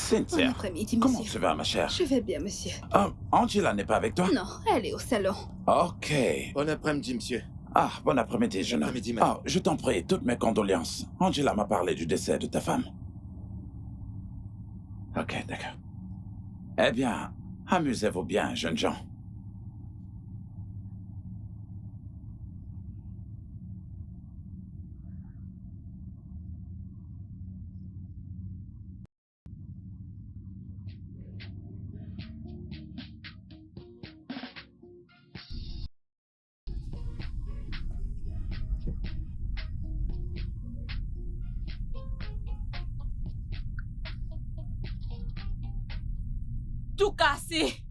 Cynthia, après-midi, comment monsieur. tu vas, ma chère? Je vais bien, monsieur. Ah, Angela n'est pas avec toi? Non, elle est au salon. Ok. Bon après-midi, monsieur. Ah, bon après-midi, Bon jeune homme. après-midi, madame. Ah, je t'en prie, toutes mes condoléances. Angela m'a parlé du décès de ta femme. Ok, d'accord. Eh bien, amusez-vous bien, jeunes gens. Tout cassé.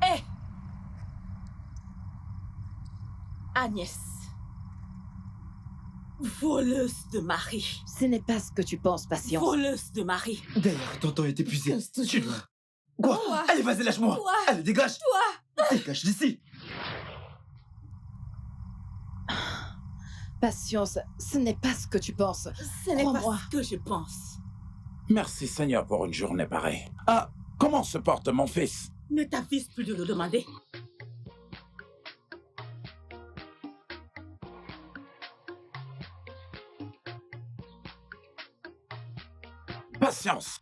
Hé! Agnès. Voleuse de mari. Ce n'est pas ce que tu penses, Patience. Voleuse de mari. D'ailleurs, tonton est épuisé. Casse-toi. Tu dois... Quoi? Toi. Allez, vas-y, lâche-moi. Toi. Allez, dégage. Toi. Dégage d'ici. Patience, ce n'est pas ce que tu penses. Ce n'est pas Crois-moi. ce que je pense. Merci Seigneur pour une journée pareille. Ah, comment se porte mon fils? Ne t'avise plus de le demander. Patience.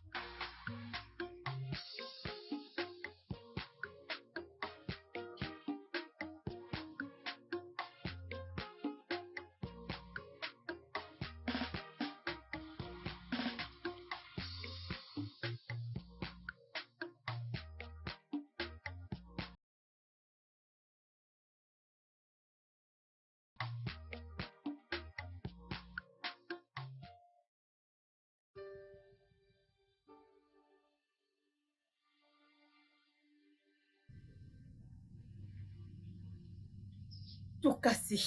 Tout cassé.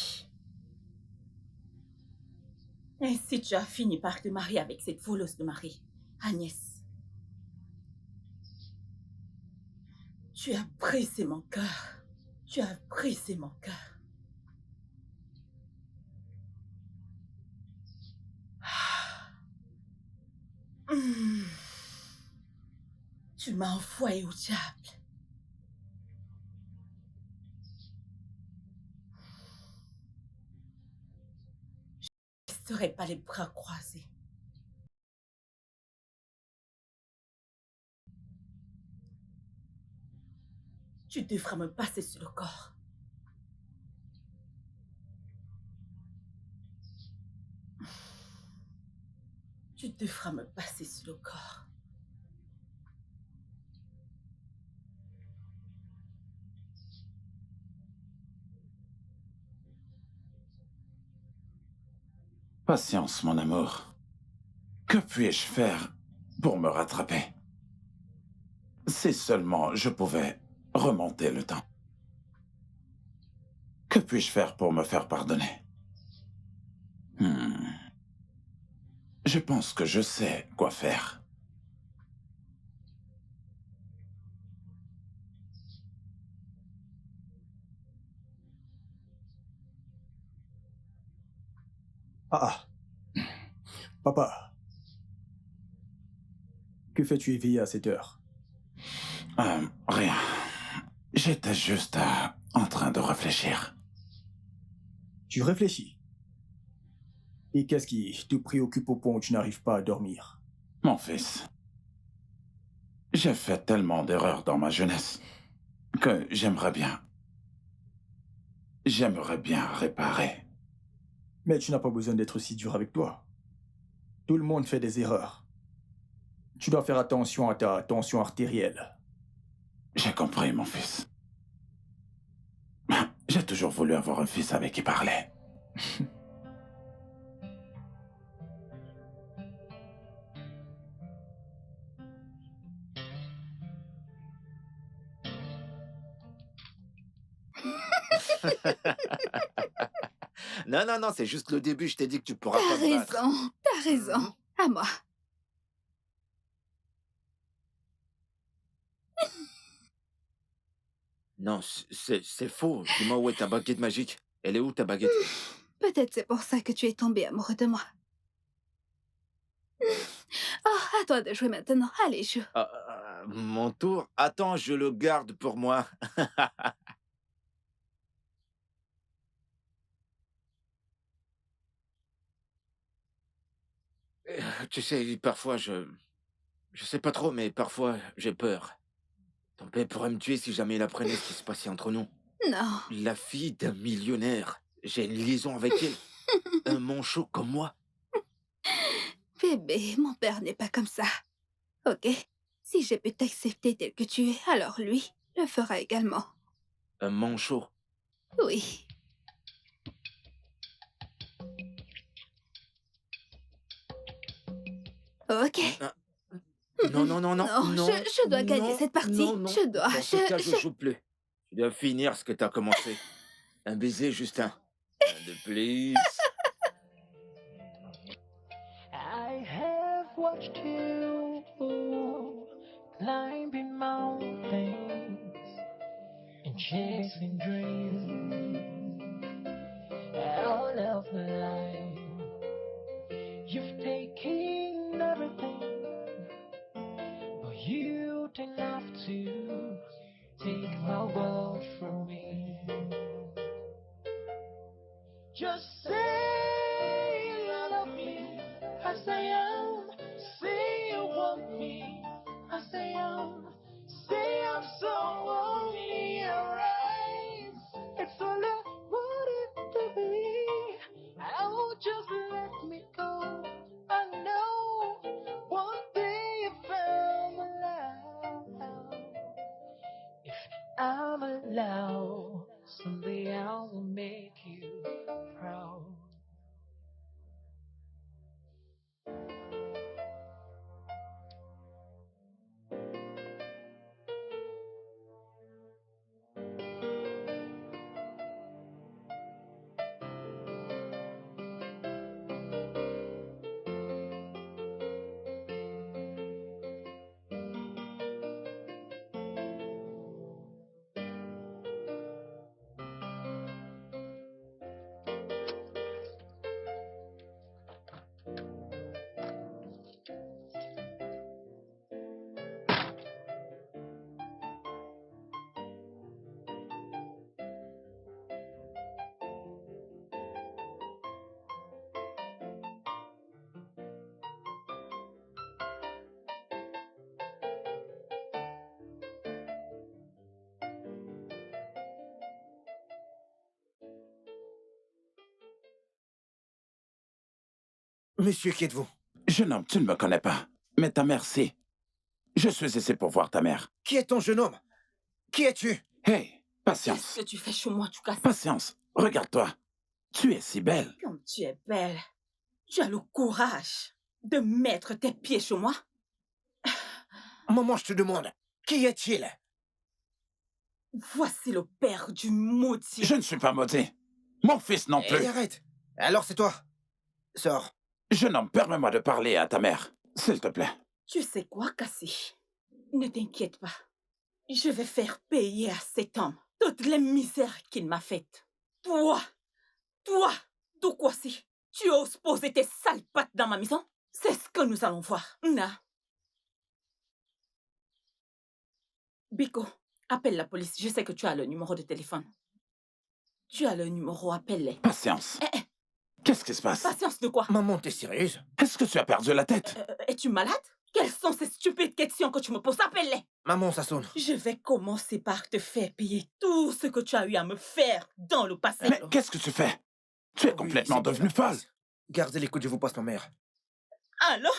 Ainsi tu as fini par te marier avec cette voleuse de mari, Agnès. Tu as brisé mon cœur. Tu as brisé mon cœur. Hmm. Tu m'as envoyé au diable. Je ne serai pas les bras croisés. Tu devras me passer sur le corps. Tu devras me passer sur le corps. Patience, mon amour. Que puis-je faire pour me rattraper? Si seulement je pouvais remonter le temps. Que puis-je faire pour me faire pardonner? Je pense que je sais quoi faire. Ah, papa, que fais-tu éveillé à cette heure? Rien. J'étais juste en train de réfléchir. Tu réfléchis. Et qu'est-ce qui te préoccupe au point où tu n'arrives pas à dormir? Mon fils, j'ai fait tellement d'erreurs dans ma jeunesse que j'aimerais bien réparer. Mais tu n'as pas besoin d'être si dur avec toi. Tout le monde fait des erreurs. Tu dois faire attention à ta tension artérielle. J'ai compris, mon fils. J'ai toujours voulu avoir un fils avec qui parler. Non, non, non, c'est juste le début. Je t'ai dit que tu pourras T'as pas me battre. raison, t'as raison. À moi. Non, c'est faux. Dis-moi où est ta baguette magique. Elle est où ta baguette? Peut-être c'est pour ça que tu es tombé amoureux de moi. Oh, à toi de jouer maintenant. Allez, joue. Mon tour? Attends, je le garde pour moi. Tu sais, parfois Je sais pas trop, mais parfois j'ai peur. Ton père pourrait me tuer si jamais il apprenait ce qui se passait entre nous. Non. La fille d'un millionnaire. J'ai une liaison avec elle. Un manchot comme moi. Bébé, mon père n'est pas comme ça. Ok? Si j'ai pu t'accepter tel que tu es, alors lui le fera également. Un manchot. Oui. Ok. Non, non, non, non, Non, non. je dois gagner cette partie. Non, non. Je dois. Dans ce cas, je joue plus. Tu dois finir ce que t'as commencé. Un baiser, Justin. Un de plus. I have watched you climbing mountains and chasing dreams all of life. You've taken everything, but you didn't have to take my world from me. Just say you love me as I am. Say you want me as I am. Say I'm so in your eyes. It's all I wanted to be. Oh, just let me go. I know one day if I'm alive, if I'm allowed, someday I will make you proud. Monsieur, qui êtes-vous? Jeune homme, tu ne me connais pas. Mais ta mère, si. Je suis ici pour voir ta mère. Qui est ton jeune homme? Qui es-tu? Hey, Qu'est-ce patience. que tu fais chez moi, tu casses? Patience. Regarde-toi. Tu es si belle. Comme tu es belle. Tu as le courage de mettre tes pieds chez moi? Maman, je te demande, qui est-il? Voici le père du maudit. Je ne suis pas maudit. Mon fils non plus. Eh, arrête. Alors c'est toi. Sors. Jeune homme, permets-moi de parler à ta mère. S'il te plaît. Tu sais quoi, Cassie? Ne t'inquiète pas. Je vais faire payer à cet homme toutes les misères qu'il m'a faites. Toi, Doukwasi, tu oses poser tes sales pattes dans ma maison? C'est ce que nous allons voir. Na. Biko, appelle la police. Je sais que tu as le numéro de téléphone. Tu as le numéro, appelle-les. Patience. Eh, Qu'est-ce qui se passe? patience de quoi? Maman, t'es sérieuse? Est-ce que tu as perdu la tête? Es-tu malade? Quelles sont ces stupides questions que tu me poses? Appelle-les. Maman, ça sonne. Je vais commencer par te faire payer tout ce que tu as eu à me faire dans le passé. Mais qu'est-ce que tu fais? Tu es Oui, complètement c'est bien devenue la folle. police. Gardez les coups, je vous passe ma mère. Allô?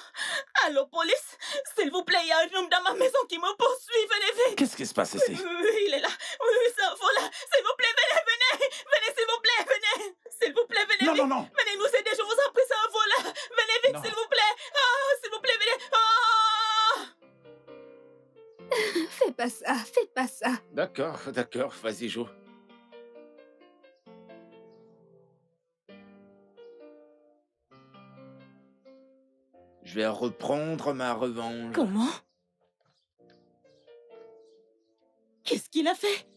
Allô, police? S'il vous plaît, il y a un homme dans ma maison qui me poursuit. Venez vite. Qu'est-ce qui se passe ici? Oui, il est là. Oui, c'est un faux là. S'il vous plaît, venez. Venez, s'il vous plaît, venez. S'il vous plaît, venez Non, vite. non, non. Venez nous aider, je vous en prie, c'est un faux là. Venez vite, Non. s'il vous plaît. Ah, s'il vous plaît, venez. Ah! Fais pas ça, fais pas ça. D'accord, d'accord. Vas-y, joue. Je vais reprendre ma revanche. Comment? Qu'est-ce qu'il a fait?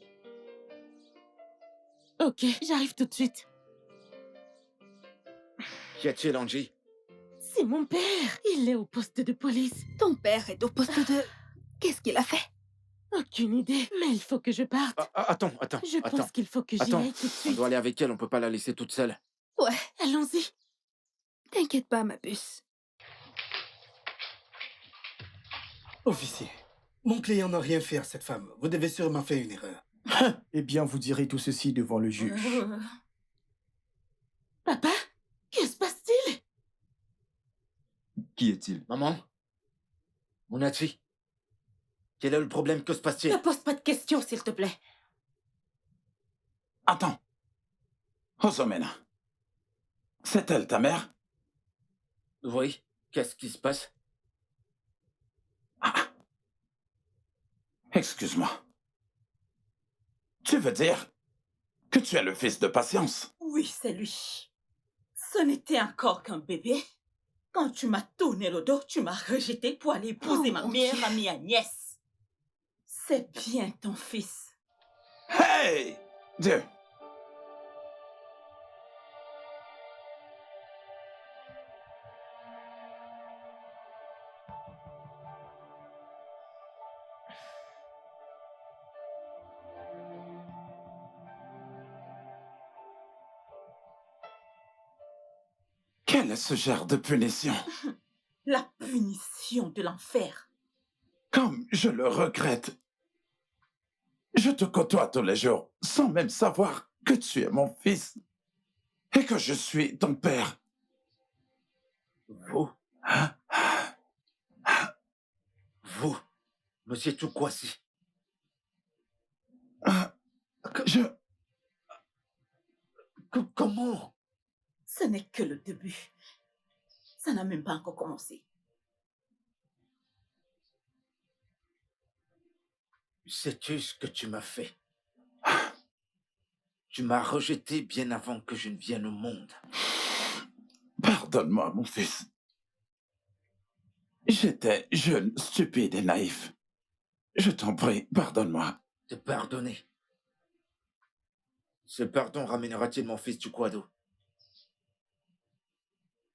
Ok, j'arrive tout de suite. Qu'y a-t-il, Angie? C'est mon père. Il est au poste de police. Ton père est au poste de... Qu'est-ce qu'il a fait? Aucune idée, mais il faut que je parte. Attends. Je pense qu'il faut que j'y Attends, aille tout de on suite. doit aller avec elle, on peut pas la laisser toute seule. Ouais, Allons-y. t'inquiète pas, ma puce. Officier, mon client n'a rien fait à cette femme. Vous devez sûrement faire une erreur. Eh bien, vous direz tout ceci devant le juge. Papa, que se passe-t-il? Qui est-il? Maman? Monachi? Quel est le problème? Que se Ne passe-t-il? pose pas de questions, s'il te plaît. Attends. Osomena. C'est elle ta mère? Oui, qu'est-ce qui se passe? Ah. Excuse-moi. Tu veux dire que tu es le fils de Patience? Oui, c'est lui. Ce n'était encore qu'un bébé. Quand tu m'as tourné le dos, tu m'as rejeté pour aller épouser Oh, ma mon meilleure Dieu. amie Agnès. C'est bien ton fils. Hey! Dieu! Quel est ce genre de punition? La punition de l'enfer. Comme je le regrette. Je te côtoie tous les jours sans même savoir que tu es mon fils et que je suis ton père. Vous? Vous, monsieur Tukwasi. Je... Comment? Ce n'est que le début. Ça n'a même pas encore commencé. Sais-tu ce que tu m'as fait? Tu m'as rejeté bien avant que je ne vienne au monde. Pardonne-moi, mon fils. J'étais jeune, stupide et naïf. Je t'en prie, pardonne-moi. Te pardonner. Ce pardon ramènera-t-il mon fils Tukwado?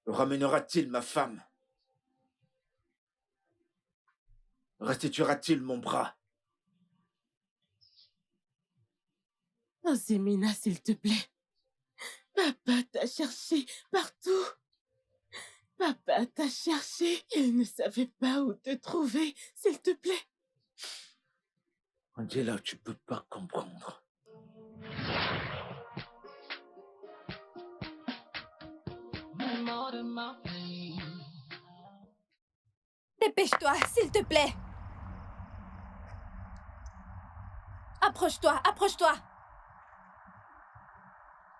Ramènera-t-il ma femme? Restituera-t-il mon bras? Osimina, s'il te plaît. Papa t'a cherché partout. Papa t'a cherché. Il ne savait pas où te trouver. S'il te plaît. Angela, tu peux pas comprendre. Dépêche-toi, s'il te plaît. Approche-toi, approche-toi.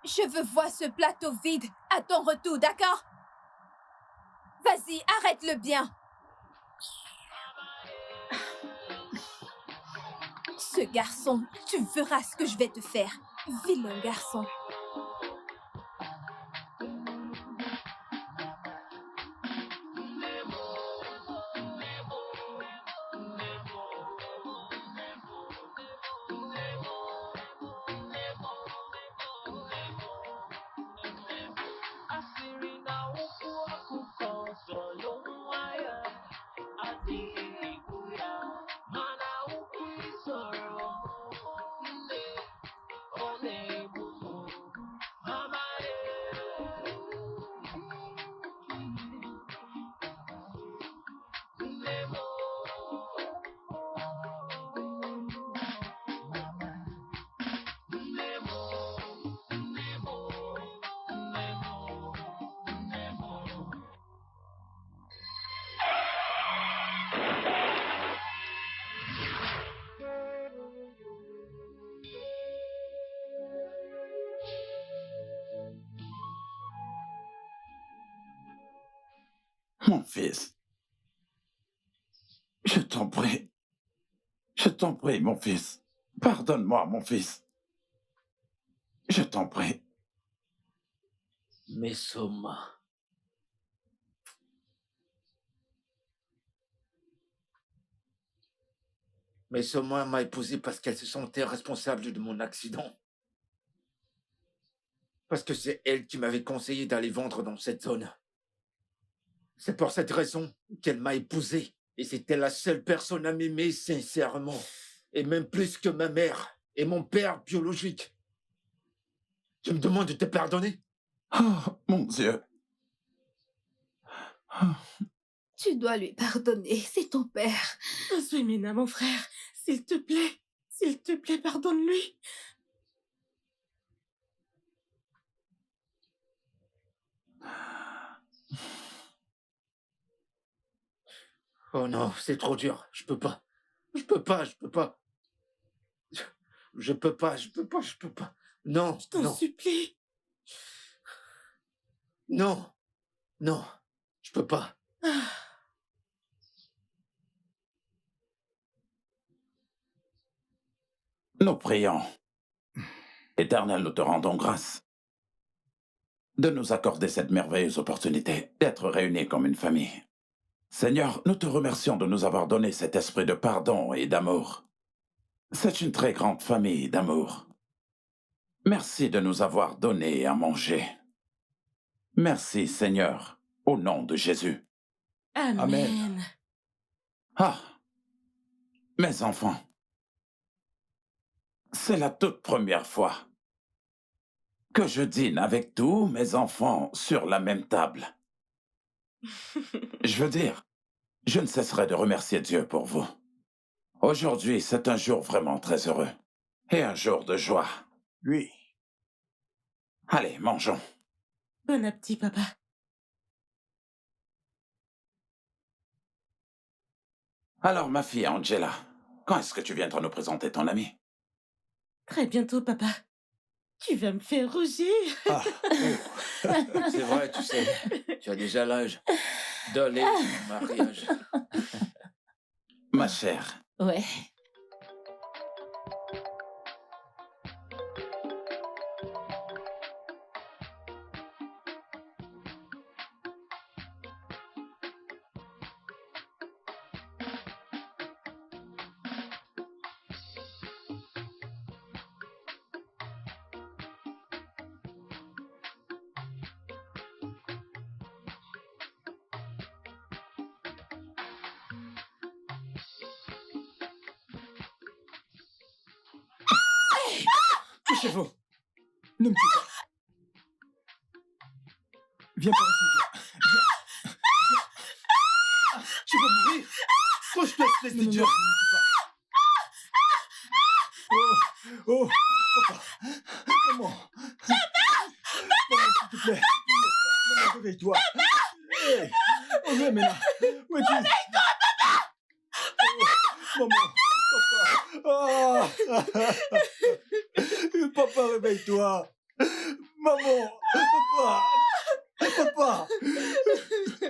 Je veux voir ce plateau vide à ton retour, d'accord? Vas-y, arrête-le bien. Ce garçon, tu verras ce que je vais te faire. Vilain garçon. Mon fils. Je t'en prie. Je t'en prie, mon fils. Pardonne-moi, mon fils. Je t'en prie. Mesoma. Mais Soma m'a épousé parce qu'elle se sentait responsable de mon accident. Parce que c'est elle qui m'avait conseillé d'aller vendre dans cette zone. C'est pour cette raison qu'elle m'a épousé. Et c'était la seule personne à m'aimer sincèrement. Et même plus que ma mère et mon père biologique. Tu me demandes de te pardonner? Oh, mon Dieu. Oh, Tu dois lui pardonner, c'est ton père. Zwemina, mon frère, s'il te plaît, pardonne-lui. Oh non, c'est trop dur. Je peux pas. Je peux pas, je peux pas. Je peux pas, je peux pas, je peux pas. Non, Je t'en non, supplie. non, non. Je peux pas. Ah, nous prions. Éternel, nous te rendons grâce de nous accorder cette merveilleuse opportunité d'être réunis comme une famille. Seigneur, nous te remercions de nous avoir donné cet esprit de pardon et d'amour. C'est une très grande famille d'amour. Merci de nous avoir donné à manger. Merci, Seigneur, au nom de Jésus. amen. Amen. Ah, mes enfants, c'est la toute première fois que je dîne avec tous mes enfants sur la même table. Je veux dire, je ne cesserai de remercier Dieu pour vous. Aujourd'hui, c'est un jour vraiment très heureux et un jour de joie. Oui. Allez, mangeons. Bon appétit, papa. Alors, ma fille Angela, quand est-ce que tu viendras nous présenter ton ami? Très bientôt, papa. Tu vas me faire rougir. Ah, C'est vrai, tu sais. Tu as déjà l'âge d'aller au mariage. Ma chère, Ouais. touchez-vous. Ne me tue pas. Viens par ici, toi. Viens. Ah, tu vas mourir. Couche-toi, espèce Non, non, non, d'idiot. ne me tue pas. Oh, papa. Maman. Maman, s'il te plaît. Maman, réveille-toi. Hey. Oh, ouais, mais là. Où es-tu? Réveille-toi, papa. Oh, maman. Papa. Ah. Papa, réveille-toi. Maman. Papa. Papa.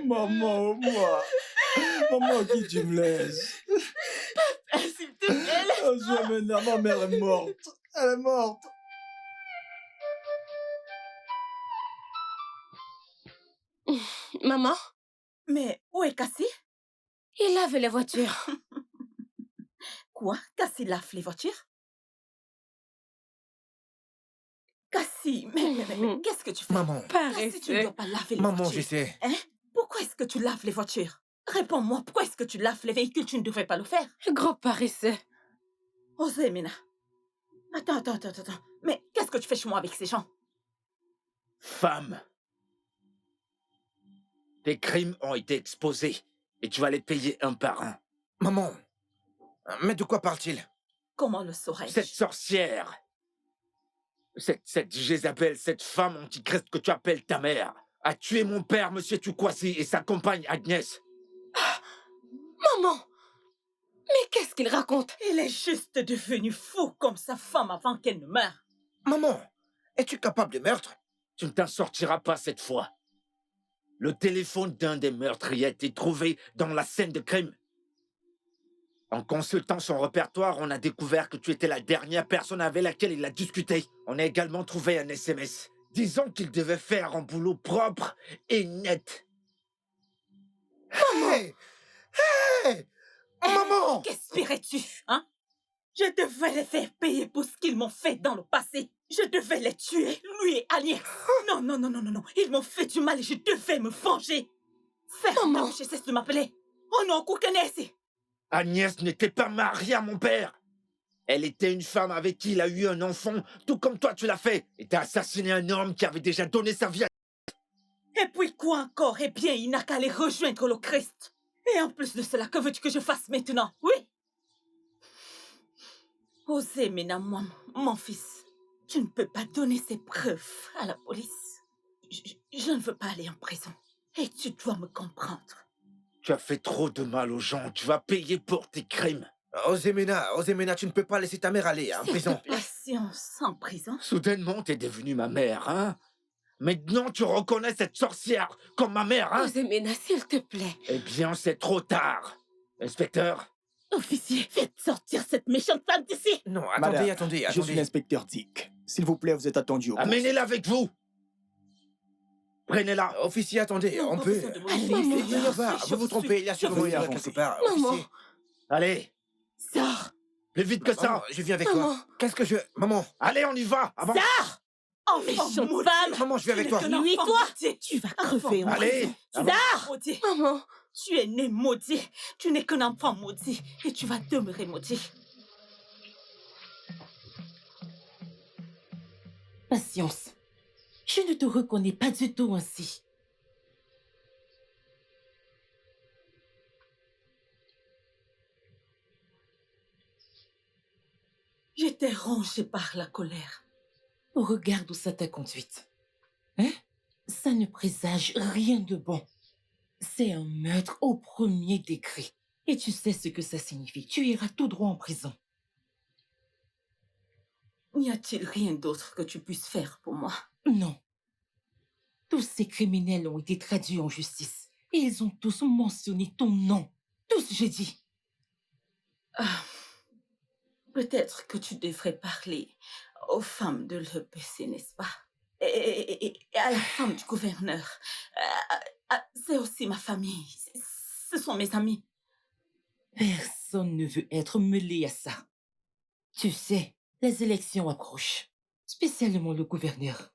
Maman, moi. Maman, qui tu me laisses? Ah, s'il te plaît, Oh, Joamena, ma mère est morte. Elle est morte. maman, Mais où est Cassie? il lave les voitures. Quoi? Cassie lave les voitures? Cassie, mais qu'est-ce que tu fais? Maman, Cassie, tu ne Paresseux. dois pas laver les maman, je voitures. sais. Hein? Pourquoi est-ce que tu laves les voitures? Réponds-moi, pourquoi est-ce que tu laves les véhicules? Tu ne devrais pas le faire. Gros paresseux. Osez, Mina. Attends. Mais qu'est-ce que tu fais chez moi avec ces gens? Femme, tes crimes ont été exposés et tu vas les payer un par un. Maman, mais de quoi parle-t-il? Comment le saurais-je? Cette sorcière, cette Jézabel, cette femme antichrist que tu appelles ta mère, a tué mon père, Monsieur Tukwasi, et sa compagne Agnès. Maman, mais qu'est-ce qu'il raconte? Il est juste devenu fou comme sa femme avant qu'elle ne meure. Maman, es-tu capable de meurtre? Tu ne t'en sortiras pas cette fois. Le téléphone d'un des meurtriers a été trouvé dans la scène de crime. En consultant son répertoire, on a découvert que tu étais la dernière personne avec laquelle il a discuté. On a également trouvé un SMS disant qu'il devait faire un boulot propre et net. Hey! Hey! Maman! Qu'espérais-tu, hein? Je devais les faire payer pour ce qu'ils m'ont fait dans le passé. Je devais les tuer, lui et Agnès. Non, non, non, non, non, non. Ils m'ont fait du mal et je devais me venger. Maman, je cesse de m'appeler. Oh non, Koukanesi. Agnès n'était pas mariée à mon père. Elle était une femme avec qui il a eu un enfant, tout comme toi tu l'as fait. Et t'as assassiné un homme qui avait déjà donné sa vie à... Et puis quoi encore? Eh bien, il n'a qu'à aller rejoindre le Christ. Et en plus de cela, que veux-tu que je fasse maintenant? Oui? Osez, Mena, mon fils, tu ne peux pas donner ces preuves à la police. Je ne veux pas aller en prison. Et tu dois me comprendre. Tu as fait trop de mal aux gens. Tu vas payer pour tes crimes. Osemena, tu ne peux pas laisser ta mère aller en prison. Patience en prison. Soudainement, t'es devenue ma mère, hein? Maintenant, tu reconnais cette sorcière comme ma mère, hein? Osemena, s'il te plaît. Eh bien, c'est trop tard. Inspecteur, Officier, faites sortir cette méchante femme d'ici. Non, Madame, attendez. Je suis l'inspecteur Dick. S'il vous plaît, vous êtes attendu au poste. amenez-la avec vous. Prenez-la. Officier, attendez, Non, on pas peut... besoin de mon Allez, fils. maman. Il y va, vous vous trompez, il y a sûrement vais une erreur avancer. quelque part. Maman. Officier. Allez, Sors. plus vite que Maman, ça. je viens avec Maman. toi. Qu'est-ce que je... Maman, Allez, on y va. Avance. Oh, méchante maudit. femme. maman, je viens avec toi. Lui, toi, tu vas crever en Allez, prison. avance. Maudit. Maman. Tu es né maudit. Tu n'es qu'un enfant maudit. Et tu vas demeurer maudit. Patience. Je ne te reconnais pas du tout ainsi. J'étais rongée par la colère. Regarde où ça t'a conduite. Hein? Ça ne présage rien de bon. C'est un meurtre au premier degré. Et tu sais ce que ça signifie. Tu iras tout droit en prison. N'y a-t-il rien d'autre que tu puisses faire pour moi? Non. Tous ces criminels ont été traduits en justice. Et ils ont tous mentionné ton nom. Tous, j'ai dit. Ah, peut-être que tu devrais parler aux femmes de l'EPC, n'est-ce pas? Et à la femme du gouverneur. C'est aussi ma famille. Ce sont mes amis. Personne ne veut être mêlé à ça. Tu sais, les élections approchent. Spécialement le gouverneur.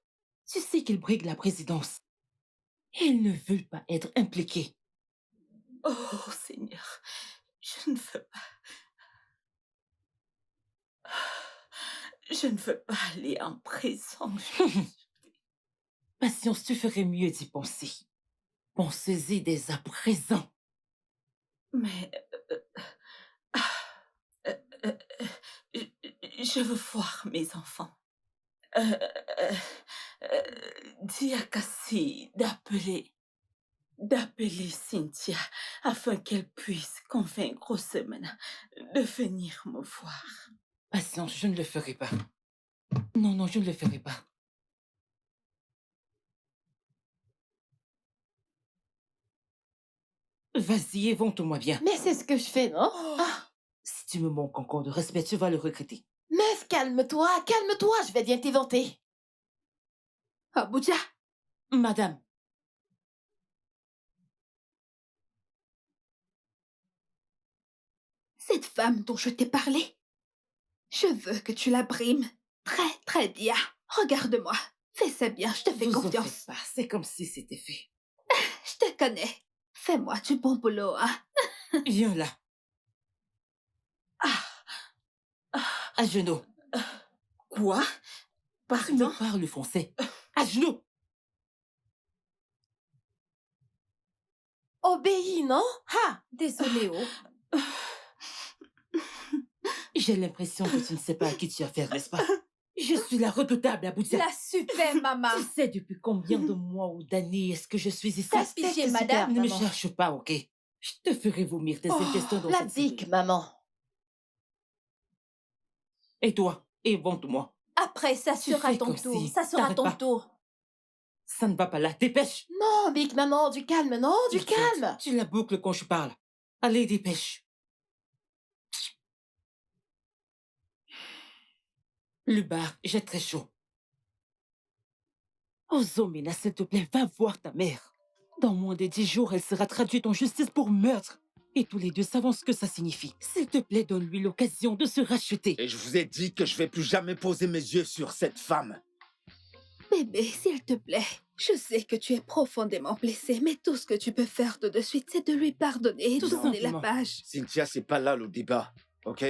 Tu sais qu'il brigue la présidence. Il ne veut pas être impliqué. Oh, Seigneur, je ne veux pas. Je ne veux pas aller en prison. Patience, tu ferais mieux d'y penser. Pensez-y dès à présent. Mais... je veux voir mes enfants. Dis à Cassie d'appeler Cynthia afin qu'elle puisse convaincre Osemena de venir me voir. Patience, je ne le ferai pas. Non, non, je ne le ferai pas. Vas-y, évente-moi bien. Mais c'est ce que je fais, non? Si tu me manques encore de respect, tu vas le regretter. Meuf, calme-toi, je vais bien t'éventer. Abuja, Madame, cette femme dont je t'ai parlé, je veux que tu la brimes. Très, très bien. Regarde-moi. Fais ça bien, je te fais vous en confiance. faites pas. C'est comme si c'était fait. Je te connais. Fais-moi du bon boulot, hein. Viens là. À genoux. Quoi? Tu me Pardon? parles français. À genoux. Obéis, non? Ah, désolée, oh. J'ai l'impression que tu ne sais pas à qui tu as affaire, n'est-ce pas? Je suis la redoutable Aboudia. La super maman. Tu sais depuis combien de mois ou d'années est-ce que je suis ici? Respectez, madame. Ne me maman. cherche pas, ok? Je te ferai vomir tes intestins dans La cette dick, maman. Et toi, évente-moi. Après, ça Tu sera fais ton comme tour. si. Ça sera T'arrêtes ton pas. tour. Ça ne va pas là. Dépêche. Non, Big Maman, du calme, non, du Tu sautes. calme. Tu la boucles quand je parle. Allez, dépêche. Le bar, j'ai très chaud. Oh, Zomina, s'il te plaît, va voir ta mère. Dans moins de 10 jours, elle sera traduite en justice pour meurtre. Et tous les deux savons ce que ça signifie. S'il te plaît, donne-lui l'occasion de se racheter. Et je vous ai dit que je vais plus jamais poser mes yeux sur cette femme. Bébé, s'il te plaît, je sais que tu es profondément blessé, mais tout ce que tu peux faire tout de suite, c'est de lui pardonner et Tout tourner la simplement. page. Cynthia, c'est pas là le débat, ok?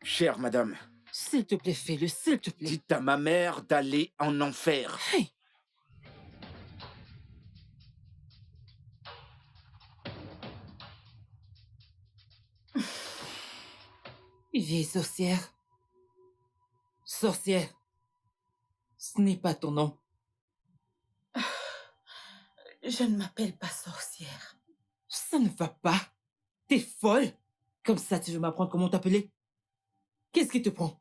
Chère madame, S'il te plaît, fais-le, s'il te plaît. dites à ma mère d'aller en enfer. Hey. Vieille sorcière. Sorcière. Ce n'est pas ton nom. Je ne m'appelle pas sorcière. Ça ne va pas. T'es folle. Comme ça, tu veux m'apprendre comment t'appeler? Qu'est-ce qui te prend?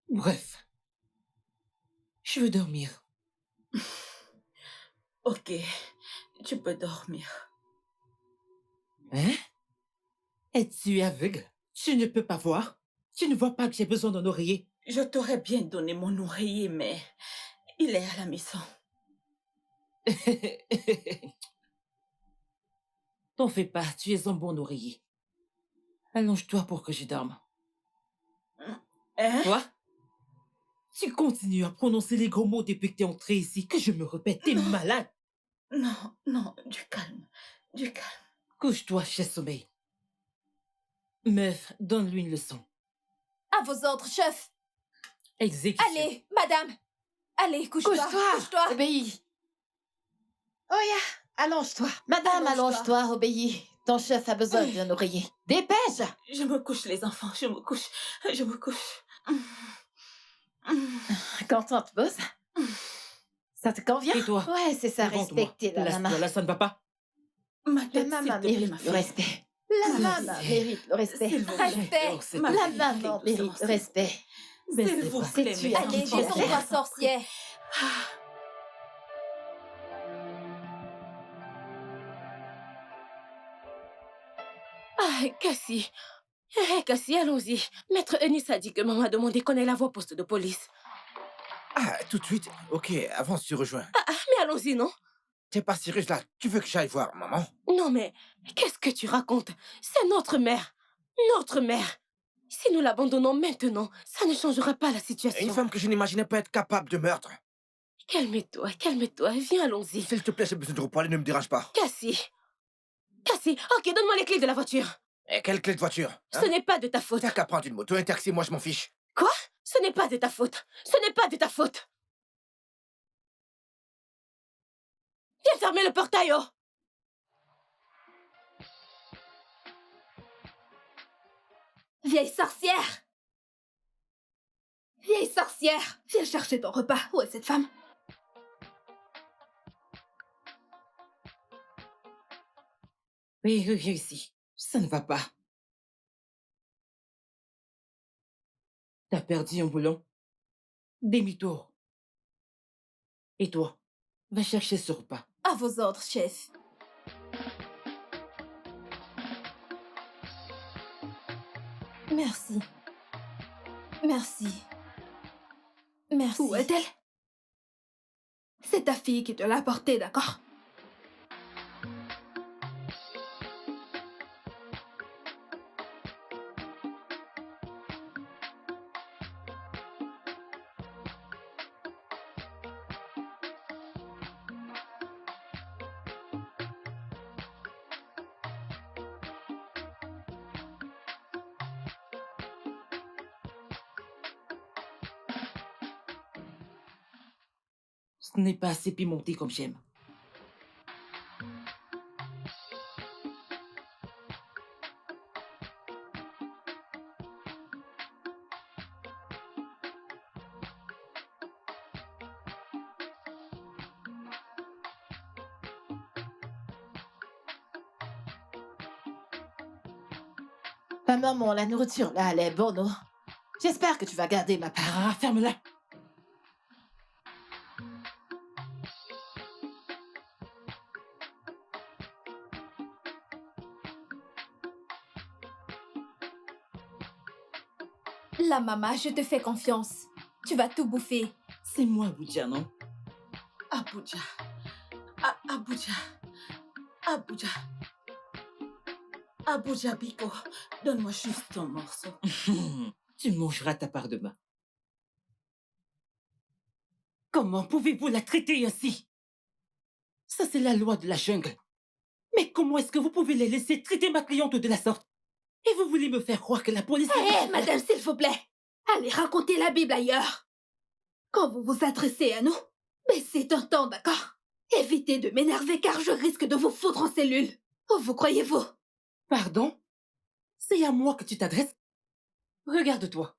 Bref. Je veux dormir. Ok, tu peux dormir. Hein? Es-tu aveugle? Tu ne peux pas voir? Tu ne vois pas que j'ai besoin d'un oreiller? Je t'aurais bien donné mon oreiller, mais il est à la maison. T'en fais pas, tu es un bon oreiller. Allonge-toi pour que je dorme. Hein? Toi? Tu continues à prononcer les gros mots depuis que t'es entré ici, que je me répète, t'es malade. Non, non, du calme, du calme. Couche-toi, chef sommeil. Meuf, donne-lui une leçon. À vos ordres, chef. Exécution. Allez, madame. Allez, couche-toi. Couche-toi. Obéis. Oya, allonge-toi. Madame, Allonge-toi. allonge-toi, obéis. Ton chef a besoin d'un oreiller. Dépêche! Je me couche, les enfants, je me couche, je me couche. Contente, boss? Ça te convient? Et toi? Ouais, c'est ça, Devant respectez moi. la Là, maman. là, ça ne va pas. Ma La tête, s'il maman te plaît, mérite ma le fille. respect. La S'il maman vous plaît. mérite le respect. S'il vous plaît. Respect. Oh, c'est Ma La fille, maman crie mérite doucement, le respect. S'il vous pas. plaît, C'est-tu mes à enfants. Allez, qui tu as détends-toi, fait? sorcière. Ah, Cassie. Cassie, allons-y. Maître Ennis a dit que maman a demandé qu'on ait la voix au poste de police. Ah, tout de suite. Ok, avance, tu rejoins. Mais allons-y, non? T'es pas sérieuse là. Tu veux que j'aille voir maman? Non, mais qu'est-ce que tu racontes? C'est notre mère. Notre mère. Si nous l'abandonnons maintenant, ça ne changera pas la situation. Une femme que je n'imaginais pas être capable de meurtre. Calme-toi, calme-toi. Viens, allons-y. S'il te plaît, j'ai besoin de reparler, ne me dérange pas. Cassie. Cassie, ok, donne-moi les clés de la voiture. Et quelle clé de voiture? Ce n'est pas de ta faute. T'as qu'à prendre une moto, un taxi, moi je m'en fiche. Quoi? Ce n'est pas de ta faute. Ce n'est pas de ta faute. Viens fermer le portail, oh! Vieille sorcière. Vieille sorcière. Viens chercher ton repas. Où est cette femme? Oui, viens ici. Ça ne va pas. T'as perdu un boulon. Demi-tour. Et toi, va chercher ce repas. À vos ordres, chef. Merci. Merci. Merci. Où est-elle? C'est ta fille qui te l'a apportée, d'accord? Ce n'est pas assez pimenté comme j'aime. Maman, la nourriture là, elle est bonne, non? J'espère que tu vas garder ma part. Ah, ferme-la. La maman, je te fais confiance. Tu vas tout bouffer. C'est moi, Boudja, non? Abuja. Abuja. Abuja. Abu Jabiko, donne-moi juste un morceau. Tu mangeras ta part de main. Comment pouvez-vous la traiter ainsi? Ça, c'est la loi de la jungle. Mais comment est-ce que vous pouvez les laisser traiter ma cliente de la sorte? Et vous voulez me faire croire que la police... Hé, madame, s'il vous plaît. Allez raconter la Bible ailleurs. Quand vous vous adressez à nous, baissez d'un ton, d'accord? Évitez de m'énerver car je risque de vous foutre en cellule. Où vous croyez-vous? Pardon? C'est à moi que tu t'adresses? Regarde-toi.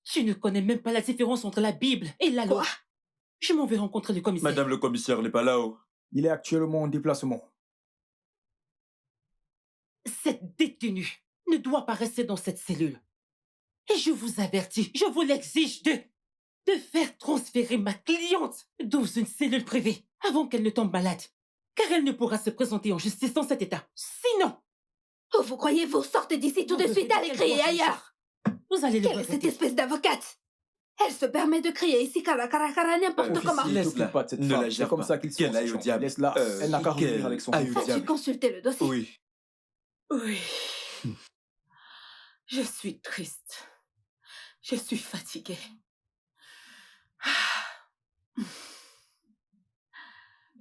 Tu ne connais même pas la différence entre la Bible et la loi. Quoi? Je m'en vais rencontrer le commissaire. Madame le commissaire n'est pas là-haut. Il est actuellement en déplacement. Cette détenue ne doit pas rester dans cette cellule. Et je vous avertis, je vous l'exige de faire transférer ma cliente dans une cellule privée avant qu'elle ne tombe malade. Car elle ne pourra se présenter en justice dans cet état. Sinon... Où vous croyez-vous? Sortez d'ici tout de suite, allez crier ailleurs. Vous allez le Quelle est cette regretter. espèce d'avocate? Elle se permet de crier ici cara n'importe comment. Laisse-la pas de cette Ne femme. la C'est gère comme pas. ça qu'il se Qu'elle aille au constitue. diable. Laisse-la. Elle n'a qu'à revenir avec son aille au fils. As-tu diable. consulté le dossier? Oui. Oui. Je suis triste. Je suis fatiguée.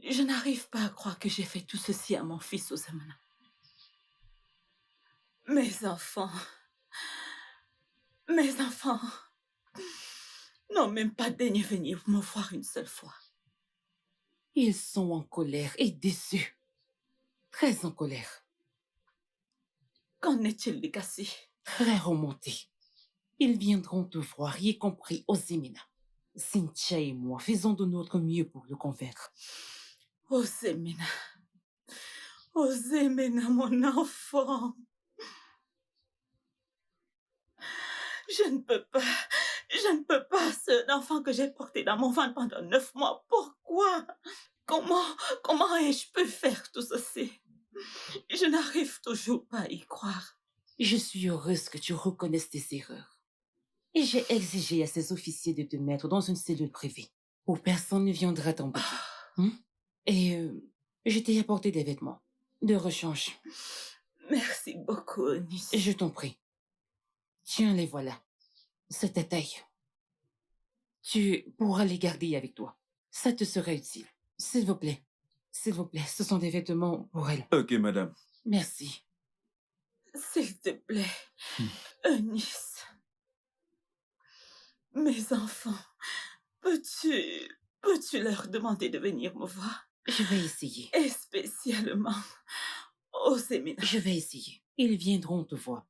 Je n'arrive pas à croire que j'ai fait tout ceci à mon fils Osamana. Mes enfants n'ont même pas daigné venir me voir une seule fois. Ils sont en colère et déçus. Très en colère. Qu'en est-il de Cassie? Très remontés. Ils viendront te voir, y compris Ozemina. Cynthia et moi faisons de notre mieux pour le convaincre. Ozemina, mon enfant. Je ne peux pas. C'est un enfant que j'ai porté dans mon ventre pendant 9 mois. Pourquoi? Comment ai-je pu faire tout ceci? Je n'arrive toujours pas à y croire. Je suis heureuse que tu reconnaisses tes erreurs. Et j'ai exigé à ces officiers de te mettre dans une cellule privée où personne ne viendra t'embêter. Et je t'ai apporté des vêtements de rechange. Merci beaucoup, Onis. Je t'en prie. Tiens, les voilà. C'est ta taille. Tu pourras les garder avec toi. Ça te sera utile. S'il vous plaît. S'il vous plaît, ce sont des vêtements pour elle. Ok, madame. Merci. S'il te plaît, Eunice. Mes enfants, peux-tu leur demander de venir me voir? Je vais essayer. Et spécialement au séminaire. Je vais essayer. Ils viendront te voir.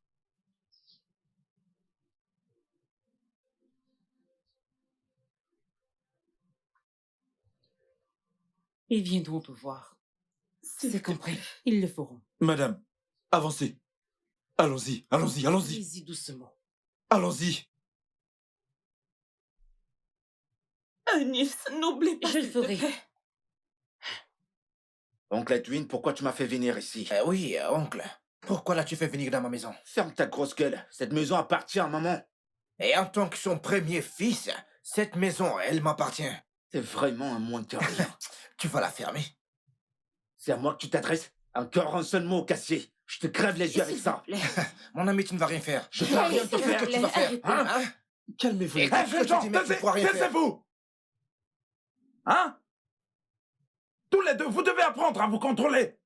Ils viendront te voir. C'est compris. Ils le feront. Madame, avancez. Allons-y. Allez-y doucement. Allons-y. Eunice, n'oublie pas. Je le s'il te ferai. plaît. Oncle Edwin, pourquoi tu m'as fait venir ici? Oui, oncle. Pourquoi l'as-tu fait venir dans ma maison? Ferme ta grosse gueule. Cette maison appartient à maman. Et en tant que son premier fils, cette maison, elle m'appartient. T'es vraiment un moins que rien. Tu vas la fermer. C'est à moi que tu t'adresses? Encore un seul mot, Cassier. Je te crève les yeux avec S'il ça. te plaît. Mon ami, tu ne vas rien faire. Je ne vais rien te s'il vous faire. plaît. Qu'est-ce que tu vas faire? Arrêtez. Hein? Calmez-vous. Et qu'est-ce que tu dis, mec, tu ne pourras rien faire. Taisez-vous! Hein? Tous les deux, vous devez apprendre à vous contrôler.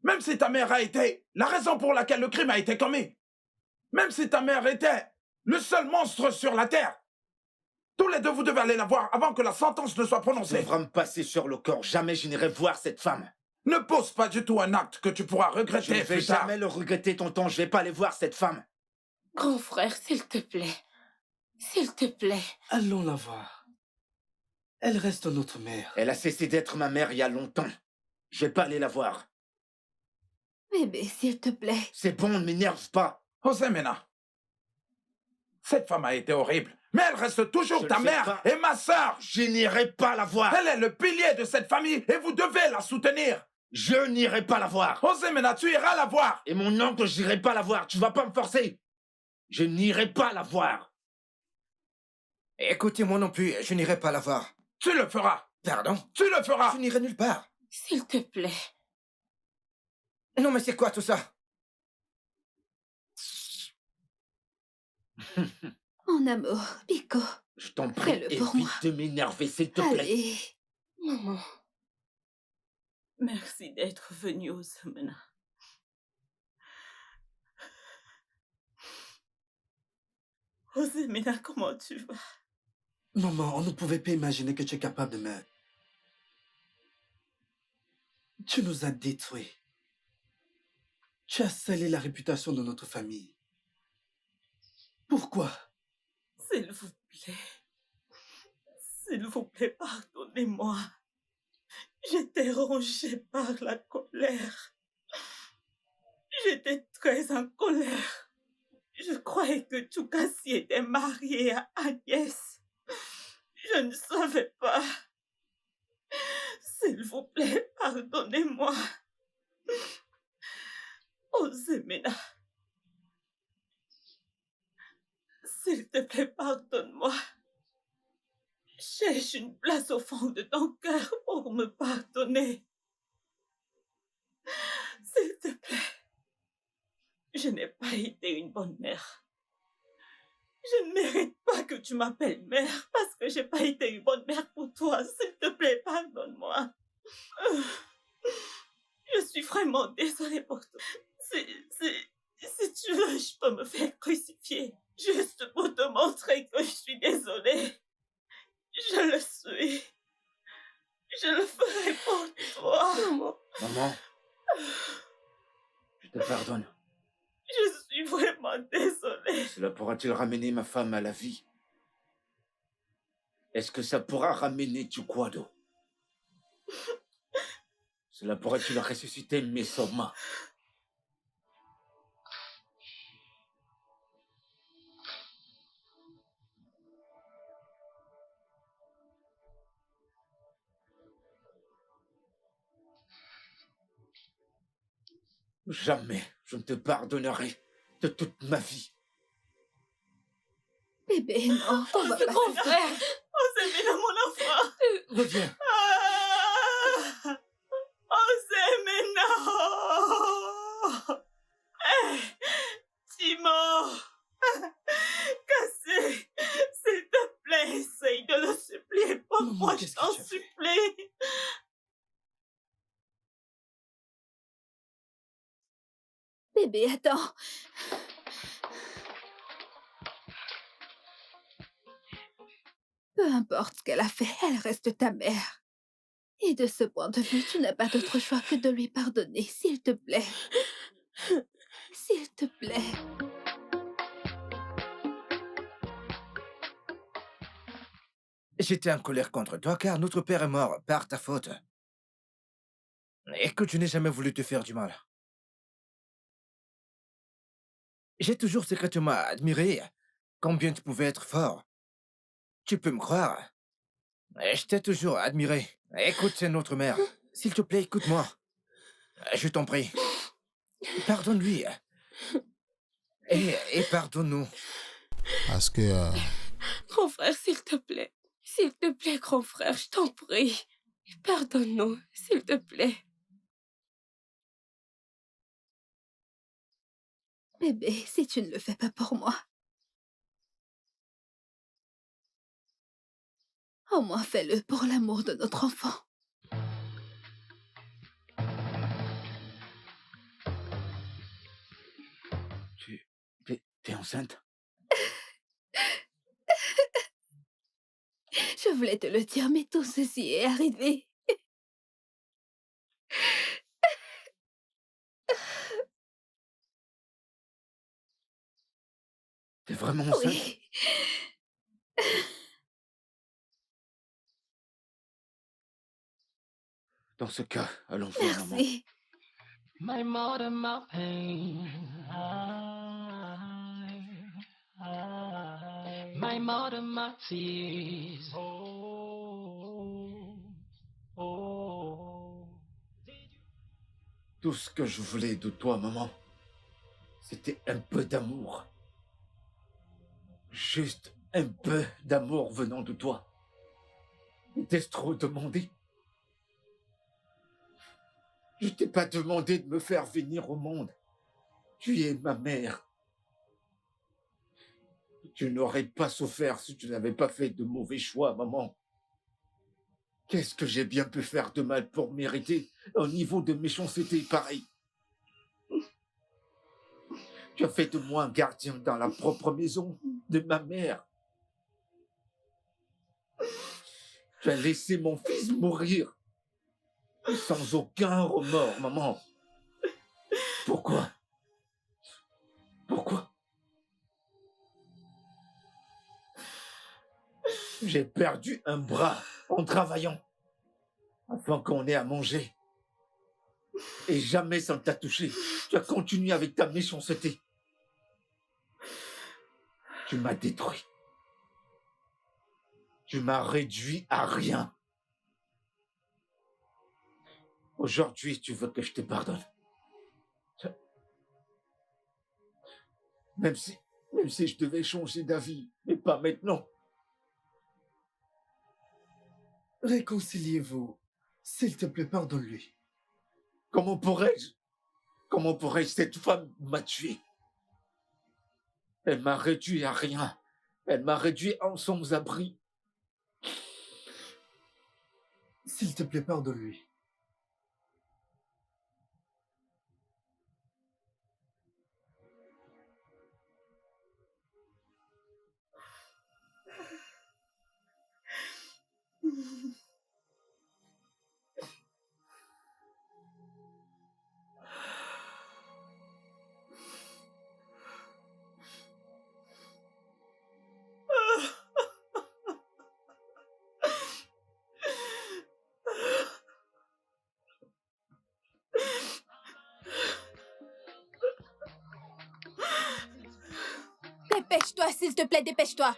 Même si ta mère a été la raison pour laquelle le crime a été commis. Même si ta mère était le seul monstre sur la Terre. Tous les deux, vous devez aller la voir avant que la sentence ne soit Tu prononcée. devras me passer sur le corps. Jamais je n'irai voir cette femme. Ne pose pas du tout un acte que tu pourras Je regretter ne vais plus tard. jamais le regretter, tonton. Je vais pas aller voir cette femme. Grand frère, s'il te plaît. S'il te plaît. Allons la voir. Elle reste notre mère. Elle a cessé d'être ma mère il y a longtemps. Je vais pas aller la voir. Bébé, s'il te plaît. C'est bon, ne m'énerve pas. Ozemena, cette femme a été horrible, mais elle reste toujours Je ta ne vais mère pas. et ma sœur. Je n'irai pas la voir. Elle est le pilier de cette famille et vous devez la soutenir. Je n'irai pas la voir. Ozemena, tu iras la voir. Et mon oncle, je n'irai pas la voir. Tu vas pas me forcer. Je n'irai pas la voir. Écoutez, moi non plus, je n'irai pas la voir. Tu le feras. Pardon? Tu le feras. Je n'irai nulle part. S'il te plaît. Non, mais c'est quoi tout ça? Mon amour, Pico, Je t'en prie, fais-le pour moi. évite de m'énerver, s'il te plaît. Allez. Maman, merci d'être venue au séminaire. Au séminaire, comment tu vas? Maman, on ne pouvait pas imaginer que tu es capable de me... Tu nous as détruits. Tu as scellé la réputation de notre famille. Pourquoi? S'il vous plaît. S'il vous plaît, pardonnez-moi. J'étais rongée par la colère. J'étais très en colère. Je croyais que Chukasi était marié à Agnès. Je ne savais pas. S'il vous plaît, pardonnez-moi. Oh, Zemena. S'il te plaît, pardonne-moi. Cherche une place au fond de ton cœur pour me pardonner. S'il te plaît. Je n'ai pas été une bonne mère. Je ne mérite pas que tu m'appelles mère parce que j'ai pas été une bonne mère pour toi. S'il te plaît, pardonne-moi. Je suis vraiment désolée pour toi. Si tu veux, je peux me faire crucifier. Juste pour te montrer que je suis désolée. Je le suis. Je le ferai pour toi. Maman, je te pardonne. Je suis vraiment désolée. Cela pourra-t-il ramener ma femme à la vie? Est-ce que ça pourra ramener Chukwado? Cela pourrait-il ressusciter Mesoma? Jamais je ne te pardonnerai de toute ma vie. Bébé, non, on va pas Mon se frère. Oh, Zemena, mon enfant. Reviens. Ah. Oh, Zemena. Timo. Cassé. S'il te plaît, essaye de le supplier pour Maman, moi, je qu'est-ce que t'en tu as fait? supplie. Bébé, attends. Peu importe ce qu'elle a fait, elle reste ta mère. Et de ce point de vue, tu n'as pas d'autre choix que de lui pardonner, s'il te plaît. S'il te plaît. J'étais en colère contre toi car notre père est mort par ta faute. Et que tu n'aies jamais voulu te faire du mal. J'ai toujours secrètement admiré combien tu pouvais être fort. Tu peux me croire. Et je t'ai toujours admiré. Écoute, c'est notre mère. S'il te plaît, écoute-moi. Je t'en prie. Pardonne-lui. Et pardonne-nous. Parce que Grand frère, s'il te plaît. S'il te plaît, grand frère, je t'en prie. Pardonne-nous, s'il te plaît. Bébé, si tu ne le fais pas pour moi, au moins fais-le pour l'amour de notre enfant. T'es enceinte? Je voulais te le dire, mais tout ceci est arrivé. T'es vraiment enceinte? Oui. Dans ce cas, allons voir, maman. Merci. My mother, my pain. My mother, my tears. Tout ce que je voulais de toi, maman, c'était un peu d'amour. Juste un peu d'amour venant de toi. Était-ce trop demandé? Je t'ai pas demandé de me faire venir au monde. Tu es ma mère. Tu n'aurais pas souffert si tu n'avais pas fait de mauvais choix, maman. Qu'est-ce que j'ai bien pu faire de mal pour mériter un niveau de méchanceté pareil? Tu as fait de moi un gardien dans la propre maison de ma mère. Tu as laissé mon fils mourir sans aucun remords, maman. Pourquoi? Pourquoi? J'ai perdu un bras en travaillant afin qu'on ait à manger. Et jamais ça ne t'a touché. Tu as continué avec ta méchanceté. Tu m'as détruit. Tu m'as réduit à rien. Aujourd'hui, tu veux que je te pardonne. Même si je devais changer d'avis, mais pas maintenant. Réconciliez-vous. S'il te plaît, pardonne-lui. Comment pourrais-je? Comment pourrais-je? Cette femme m'a tué. Elle m'a réduit à rien. Elle m'a réduit en sans-abri. S'il te plaît, pardonne-lui. Dépêche-toi, s'il te plaît, dépêche-toi.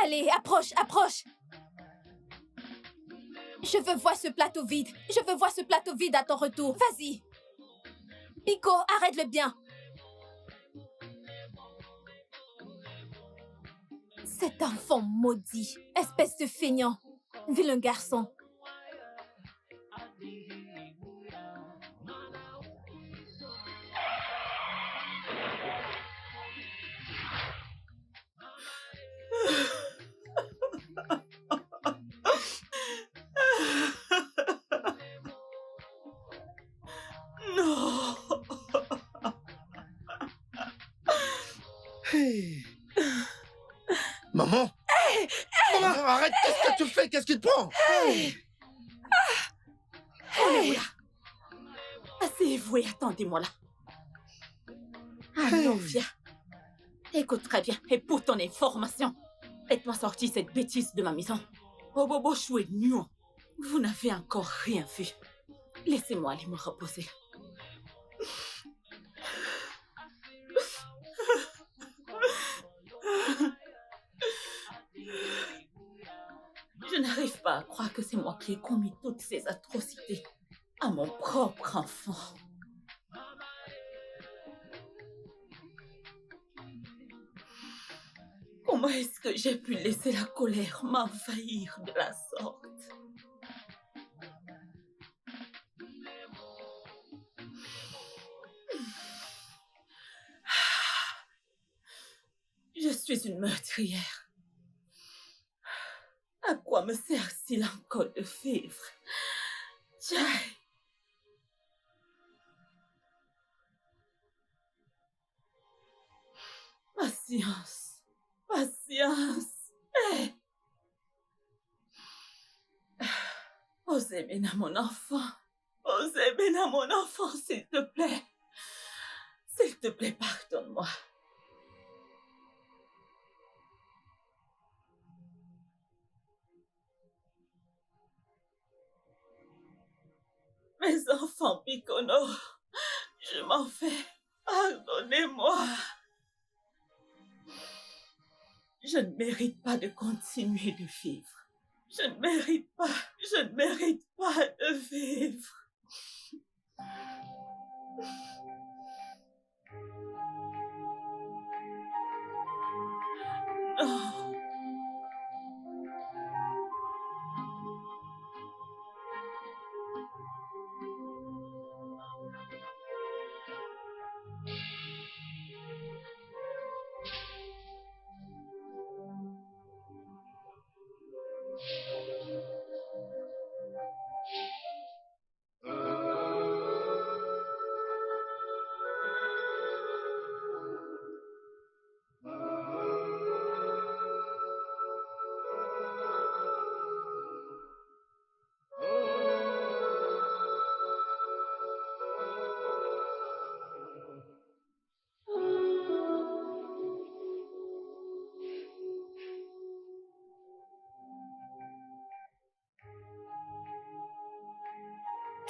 Allez, approche, approche. Je veux voir ce plateau vide. Je veux voir ce plateau vide à ton retour. Vas-y. Pico, arrête-le bien. Cet enfant maudit. Espèce de feignant. Vilain garçon. Non. Hey. Maman! Hey, hey. Maman, arrête! Qu'est-ce que tu fais? Qu'est-ce qui te prend? Hey. Allez-vous là. Asseyez-vous et attendez-moi là. Alors, viens. Écoute très bien, et pour ton information, faites-moi sortir cette bêtise de ma maison. Oh, Bobo Chou est nu. Vous n'avez encore rien vu. Laissez-moi aller me reposer. Je n'arrive pas à croire que c'est moi qui ai commis toutes ces atrocités à mon propre enfant. Comment est-ce que j'ai pu laisser la colère m'envahir de la sorte? Je suis une meurtrière. À quoi me sert-il encore de vivre? Tiens. Patience. Patience. Hey. Osez bénir mon enfant. Osez bénir mon enfant, s'il te plaît. S'il te plaît, pardonne-moi. Mes enfants Picono, je m'en fais. Pardonnez-moi. Je ne mérite pas de continuer de vivre. Je ne mérite pas de vivre. Non.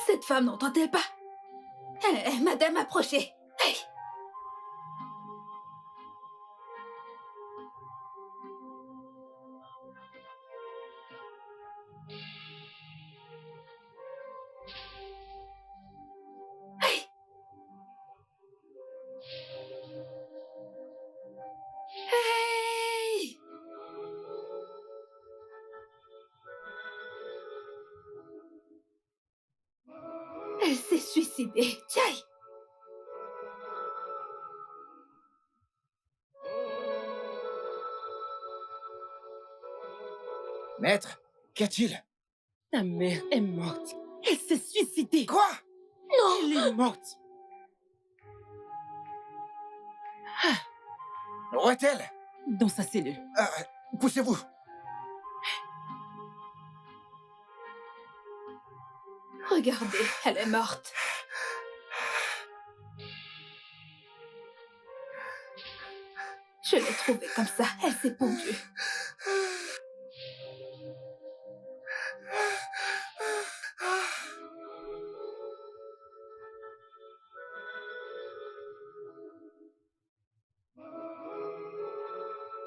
Cette femme n'entend-elle pas? Madame, approchez. Hey. Hey. Hey. Elle s'est suicidée. Tiens. Maître, qu'y a-t-il? Ta mère est morte. Elle s'est suicidée. Quoi? Non, elle est morte. Où est-elle? Dans sa cellule. Poussez-vous. Regardez, elle est morte. Je l'ai trouvée comme ça. Elle s'est pondue.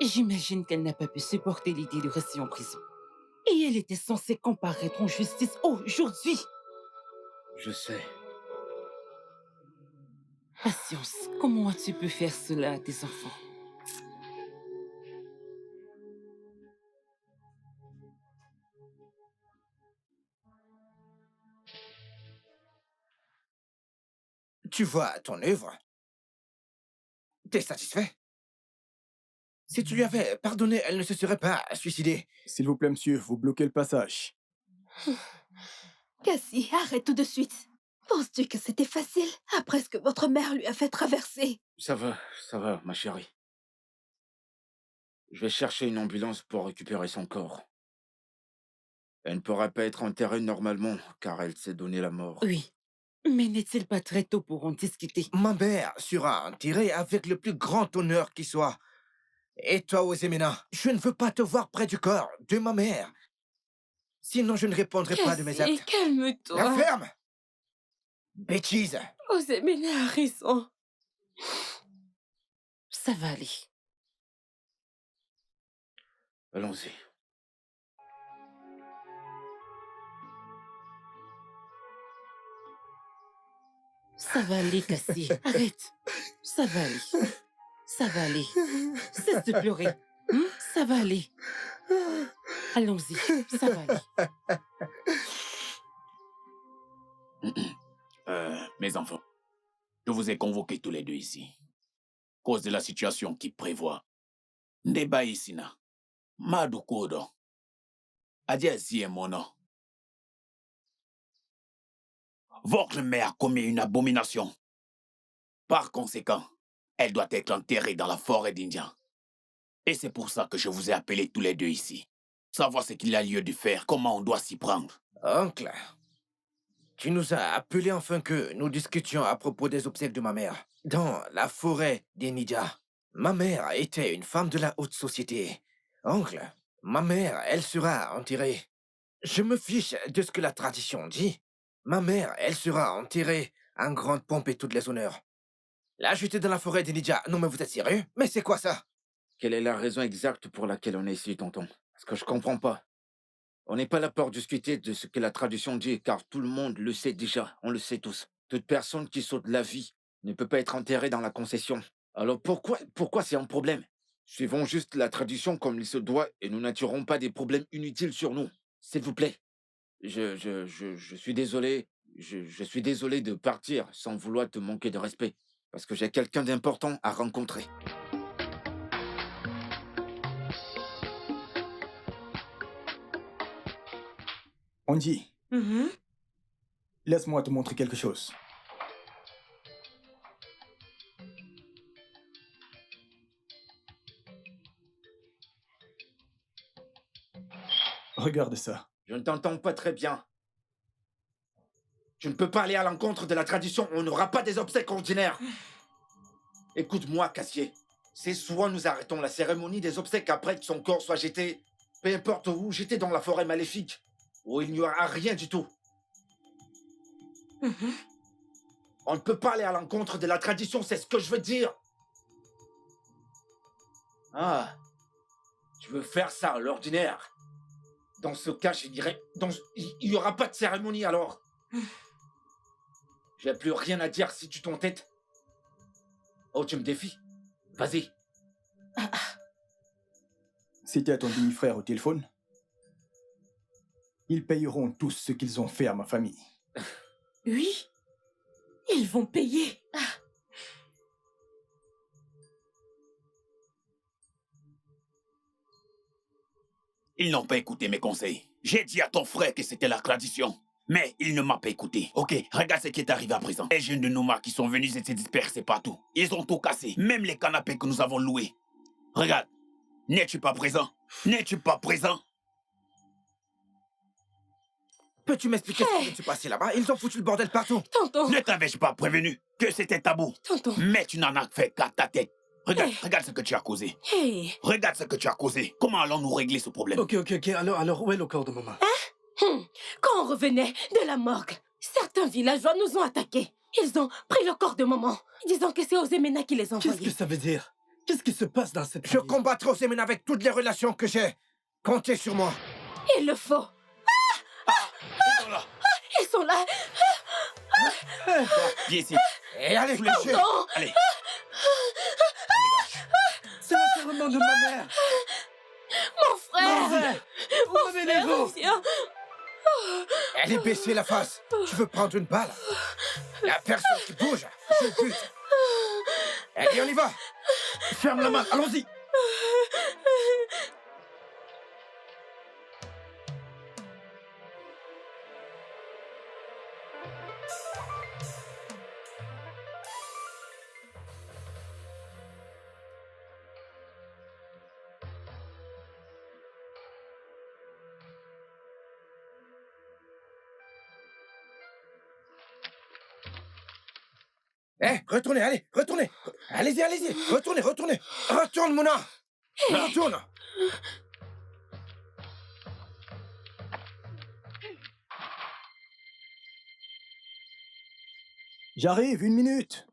J'imagine qu'elle n'a pas pu supporter l'idée de rester en prison. Et elle était censée comparaître en justice aujourd'hui. Je sais. Patience, comment as-tu pu faire cela à tes enfants? Tu vois ton œuvre? T'es satisfait? Si tu lui avais pardonné, elle ne se serait pas suicidée. S'il vous plaît, monsieur, vous bloquez le passage. Cassie, arrête tout de suite. Penses-tu que c'était facile après ce que votre mère lui a fait traverser? Ça va, ma chérie. Je vais chercher une ambulance pour récupérer son corps. Elle ne pourra pas être enterrée normalement, car elle s'est donné la mort. Oui, mais n'est-il pas très tôt pour en discuter? Ma mère sera enterrée avec le plus grand honneur qui soit. Et toi, Osemena, je ne veux pas te voir près du corps de ma mère. Sinon, je ne répondrai pas de mes Cassie, actes. calme-toi. La ferme! Bêtise! Osemena a raison. Ça va aller. Allons-y. Ça va aller, Cassie. Arrête. Ça va aller. Ça va aller. Cesse de pleurer. Ça va aller. Allons-y. Ça va aller. Mes enfants, je vous ai convoqués tous les deux ici. Cause de la situation qui prévoit. Ndeba Isina, Madukodo, Adiasi et mon nom. Votre mère a commis une abomination. Par conséquent, elle doit être enterrée dans la forêt d'Indian. Et c'est pour ça que je vous ai appelés tous les deux ici. Savoir ce qu'il a lieu de faire, comment on doit s'y prendre. Oncle, tu nous as appelés afin que nous discutions à propos des obsèques de ma mère. Dans la forêt des Nidja. Ma mère était une femme de la haute société. Oncle, ma mère, elle sera enterrée. Je me fiche de ce que la tradition dit. Ma mère, elle sera enterrée en grande pompe et toutes les honneurs. La jeter dans la forêt des Nidja. Non mais vous êtes sérieux? Mais c'est quoi ça? Quelle est la raison exacte pour laquelle on est ici, tonton? Parce que je comprends pas. On n'est pas là pour discuter de ce que la tradition dit, car tout le monde le sait déjà, on le sait tous. Toute personne qui saute la vie ne peut pas être enterrée dans la concession. Alors pourquoi c'est un problème? Suivons juste la tradition comme il se doit et nous n'attirons pas des problèmes inutiles sur nous. S'il vous plaît. Je suis désolé. Je suis désolé de partir sans vouloir te manquer de respect. Parce que j'ai quelqu'un d'important à rencontrer. Angie, laisse-moi te montrer quelque chose. Regarde ça. Je ne t'entends pas très bien. Tu ne peux pas aller à l'encontre de la tradition. On n'aura pas des obsèques ordinaires. Écoute-moi, Cassier. C'est soit nous arrêtons la cérémonie des obsèques après que son corps soit jeté, peu importe où, jeté dans la forêt maléfique, où il n'y aura rien du tout. On ne peut pas aller à l'encontre de la tradition, c'est ce que je veux dire. Ah, tu veux faire ça à l'ordinaire. Dans ce cas, je dirais... Il n'y aura pas de cérémonie alors. J'ai plus rien à dire si tu t'entêtes. Oh, tu me défies. Vas-y. C'était ton demi-frère au téléphone. Ils payeront tous ce qu'ils ont fait à ma famille. Oui, ils vont payer. Ils n'ont pas écouté mes conseils. J'ai dit à ton frère que c'était la tradition. Mais il ne m'a pas écouté. Ok, regarde ce qui est arrivé à présent. Les jeunes de Nouma qui sont venus étaient dispersés partout. Ils ont tout cassé, même les canapés que nous avons loués. Regarde, n'es-tu pas présent? N'es-tu pas présent? Peux-tu m'expliquer ce qui vient de se passer là-bas? Ils ont foutu le bordel partout. Tonton. Ne t'avais-je pas prévenu que c'était tabou? Tonton. Mais tu n'en as fait qu'à ta tête. Regarde, regarde ce que tu as causé. Hey. Regarde ce que tu as causé. Comment allons-nous régler ce problème? Ok. Alors, où est le corps de maman? Quand on revenait de la morgue, certains villageois nous ont attaqués. Ils ont pris le corps de maman, disant que c'est Ozemena qui les envoyait. Qu'est-ce que ça veut dire? Qu'est-ce qui se passe dans cette Je famille? combattrai Ozemena avec toutes les relations que j'ai. Comptez sur moi. Il le faut. Ils sont là. Ils sont là. Viens ici. Et allez, fléchez. Tonton. Allez. C'est l'enterrement de ma mère. Mon frère. Revenez-vous. Viens. Elle est baissée la face. Tu veux prendre une balle? La personne qui bouge, je le bute. Allez, on y va. Ferme la main, allons-y. Retournez, allez, retournez. Allez-y, allez-y. Retournez. Retourne, Mouna. Retourne. J'arrive, 1 minute.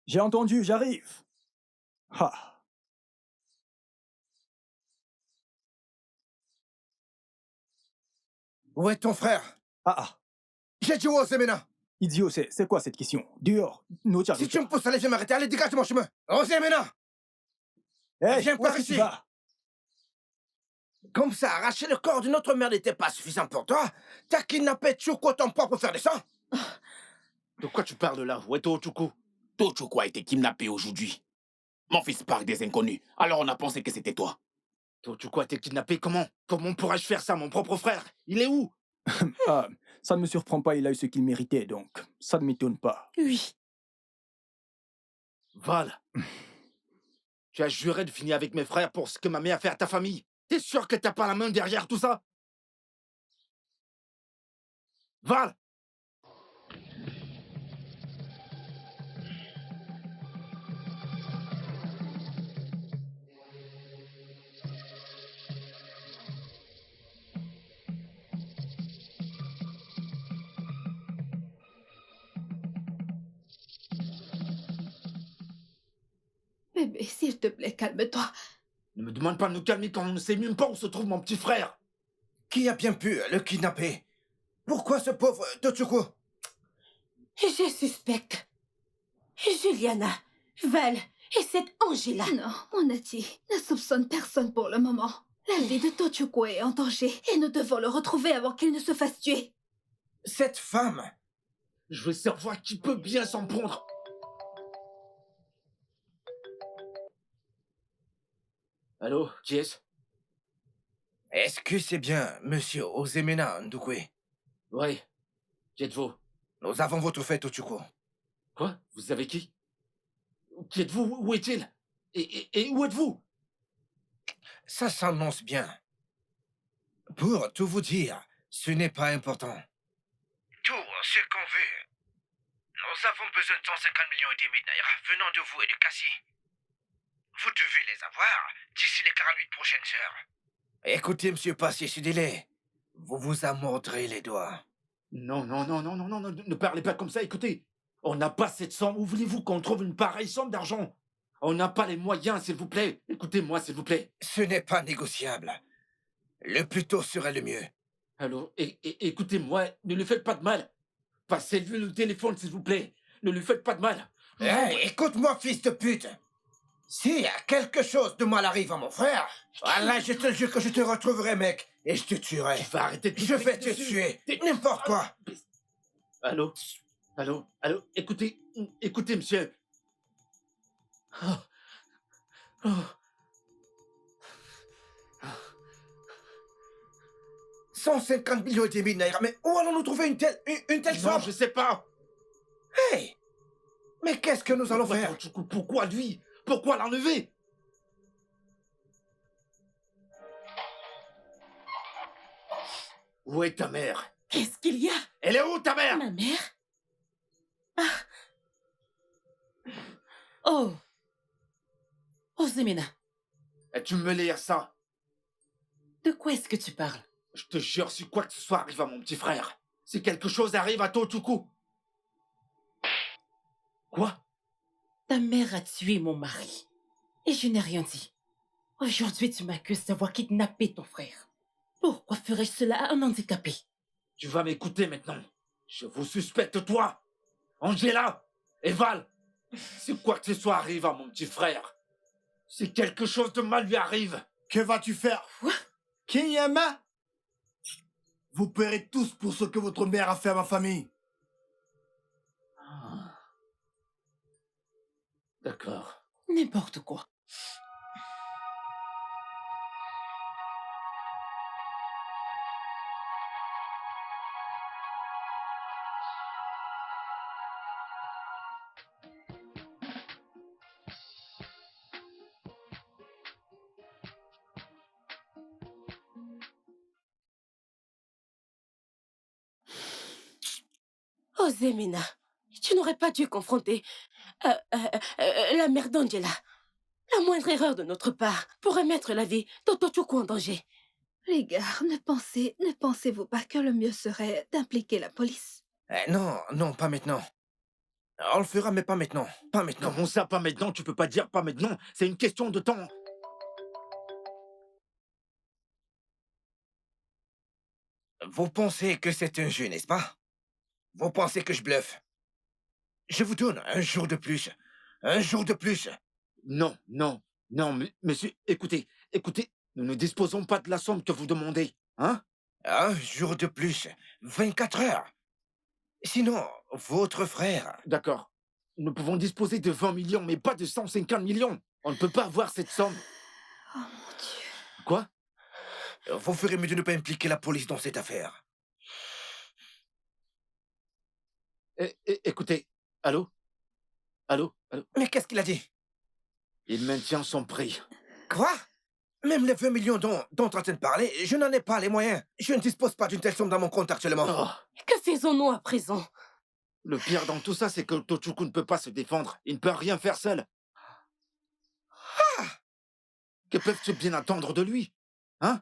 J'ai entendu, j'arrive. Ah. Où est ton frère? J'ai dit où, Ozemena? Idiot, c'est quoi cette question? Dehors, Nocha. Si tu me pousses à aller, je vais m'arrêter. Allez, dégage de mon chemin. Ozemena! Viens par ici. Comme ça, arracher le corps d'une autre mère n'était pas suffisant pour toi? T'as kidnappé Tchouko, ton propre frère de sang? De quoi tu parles là? Où est Tochoukou? Tochoukou a été kidnappé aujourd'hui. Mon fils parle des inconnus. Alors on a pensé que c'était toi. Tochoukou a été kidnappé comment? Comment pourrais-je faire ça, mon propre frère? Il est où? Ça ne me surprend pas, il a eu ce qu'il méritait, donc ça ne m'étonne pas. Oui. Val, tu as juré de finir avec mes frères pour ce que ma mère a fait à ta famille. T'es sûr que t'as pas la main derrière tout ça? Val! Bébé, s'il te plaît, calme-toi. Ne me demande pas de nous calmer quand on ne sait même pas où se trouve mon petit frère. Qui a bien pu le kidnapper? Pourquoi ce pauvre Tochouko? Je suspecte Juliana, Val et cette Angela. Non, Monati ne soupçonne personne pour le moment. La vie de Tochouko est en danger et nous devons le retrouver avant qu'il ne se fasse tuer. Cette femme... Je veux savoir qui peut bien s'en prendre. Allô, qui est-ce? Est-ce que c'est bien Monsieur Ozemena Ndukwe? Oui. Qui êtes-vous? Nous avons votre fait, Tochouko. Quoi? Vous avez qui? Qui êtes-vous? Où est-il? Et où êtes-vous? Ça s'annonce bien. Pour tout vous dire, ce n'est pas important. Tout ce qu'on veut. Nous avons besoin de 150 millions et demi de naira venant de vous et de Cassie. Vous devez les avoir d'ici les 48 prochaines heures. Écoutez, monsieur Passy Sudélé, vous vous amordrez les doigts. Non, non, non, non, non, non, non, ne parlez pas comme ça, écoutez. On n'a pas cette somme. Où voulez-vous qu'on trouve une pareille somme d'argent? On n'a pas les moyens, s'il vous plaît. Écoutez-moi, s'il vous plaît. Ce n'est pas négociable. Le plus tôt serait le mieux. Alors, écoutez-moi, ne lui faites pas de mal. Passez-lui le téléphone, s'il vous plaît. Ne lui faites pas de mal. Hey, écoute-moi, fils de pute. Si quelque chose de mal arrive à mon frère, voilà, je te jure que je te retrouverai, mec, et je te tuerai. Tu vas arrêter de Je vais te tuer, n'importe quoi. Allô? Allô? Allô? Écoutez, écoutez, monsieur. Oh. Oh. 150 millions et demi de naira, mais où allons-nous trouver une telle somme? Non, je sais pas. Hey! Mais qu'est-ce que nous allons faire? Pourquoi lui? Pourquoi l'enlever? Où est ta mère? Qu'est-ce qu'il y a? Elle est où, ta mère? Ma mère? Ah. Oh. Oh, Zemina, Tu me lire ça? de quoi est-ce que tu parles? Je te jure, si quoi que ce soit arrive à mon petit frère, si quelque chose arrive à Tochuku. Quoi? Ta mère a tué mon mari. Et je n'ai rien dit. Aujourd'hui, tu m'accuses d'avoir kidnappé ton frère. Pourquoi ferais-je cela à un handicapé? Tu vas m'écouter maintenant. Je vous suspecte, toi, Angela et Val. Si quoi que ce soit arrive à mon petit frère, si quelque chose de mal lui arrive... Que vas-tu faire? Kinyama? Vous paierez tous pour ce que votre mère a fait à ma famille. D'accord. N'importe quoi. Oh, Zemina, tu n'aurais pas dû confronter la mère d'Angela. La moindre erreur de notre part pourrait mettre la vie d'Otochuku en danger. Les gars, ne pensez-vous pas que le mieux serait d'impliquer la police? Non, non, pas maintenant. On le fera, mais pas maintenant. Pas maintenant. Comment ça, pas maintenant? Tu peux pas dire pas maintenant. C'est une question de temps. Vous pensez que c'est un jeu, n'est-ce pas? Vous pensez que je bluffe? Je vous donne un jour de plus. Un jour de plus. Non, non, non, monsieur, écoutez, nous ne disposons pas de la somme que vous demandez, hein? Un jour de plus. 24 heures. Sinon, votre frère... D'accord. Nous pouvons disposer de 20 millions, mais pas de 150 millions. On ne peut pas avoir cette somme. Oh mon Dieu. Quoi? Vous ferez mieux de ne pas impliquer la police dans cette affaire. Écoutez, allô? Allô? Allô? Mais qu'est-ce qu'il a dit? Il maintient son prix. Quoi? Même les 20 millions dont tu es en train de parler, je n'en ai pas les moyens. Je ne dispose pas d'une telle somme dans mon compte actuellement. Oh. Que faisons-nous à présent? Le pire dans tout ça, c'est que Tochuku ne peut pas se défendre. Il ne peut rien faire seul. Ah! Que peuvent-ils bien attendre de lui? Hein?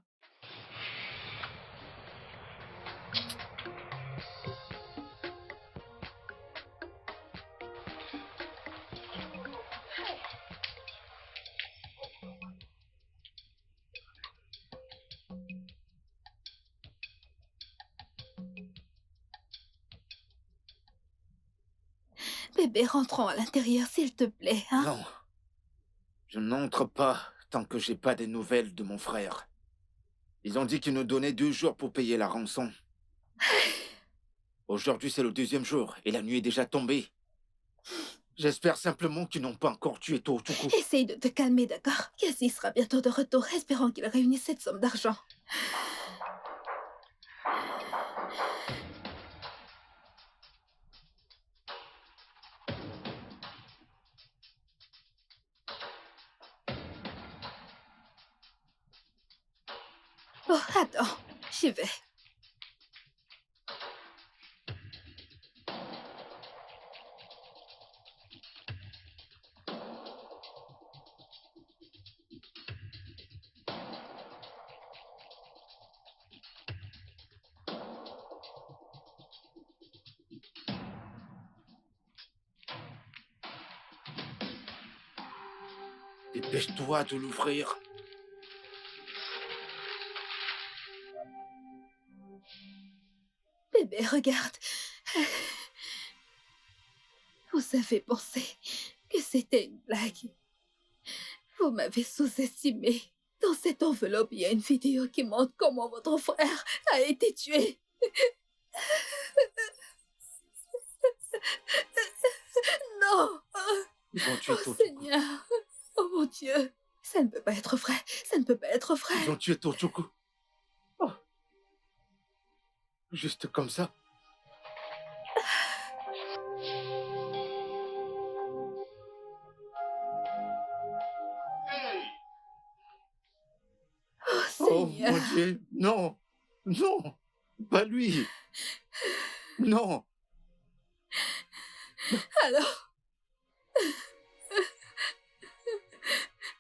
Bébé, rentrons à l'intérieur, s'il te plaît, hein? Non. Je n'entre pas tant que j'ai pas des nouvelles de mon frère. Ils ont dit qu'ils nous donnaient 2 jours pour payer la rançon. Aujourd'hui, c'est le 2e jour et la nuit est déjà tombée. J'espère simplement qu'ils n'ont pas encore tué Tochuku. Essaye de te calmer, d'accord? Cassie sera bientôt de retour, espérant qu'il réunisse cette somme d'argent. Oh, attends, j'y vais. Dépêche-toi de l'ouvrir. Bébé, regarde. Vous avez pensé que c'était une blague. Vous m'avez sous-estimé. Dans cette enveloppe, il y a une vidéo qui montre comment votre frère a été tué. Non! Ils ont tué Oh Tochoko. Seigneur! Oh mon Dieu! Ça ne peut pas être vrai. Ça ne peut pas être vrai. Ils ont tué Tochoko. Oh. Juste comme ça. Oh Oh Seigneur! mon Dieu, non, non, pas lui. Non. Alors?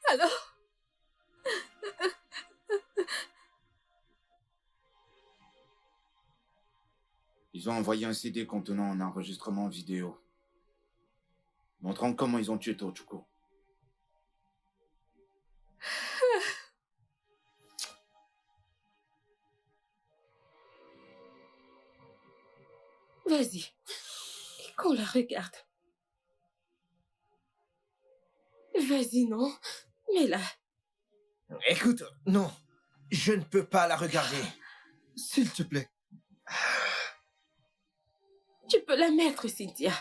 Alors? Ils ont envoyé un CD contenant un enregistrement vidéo, montrant comment ils ont tué Tochoko. Vas-y. Et qu'on la regarde. Vas-y, non. Mais là, Écoute, non. Je ne peux pas la regarder. S'il te plaît. tu peux la mettre, Cynthia.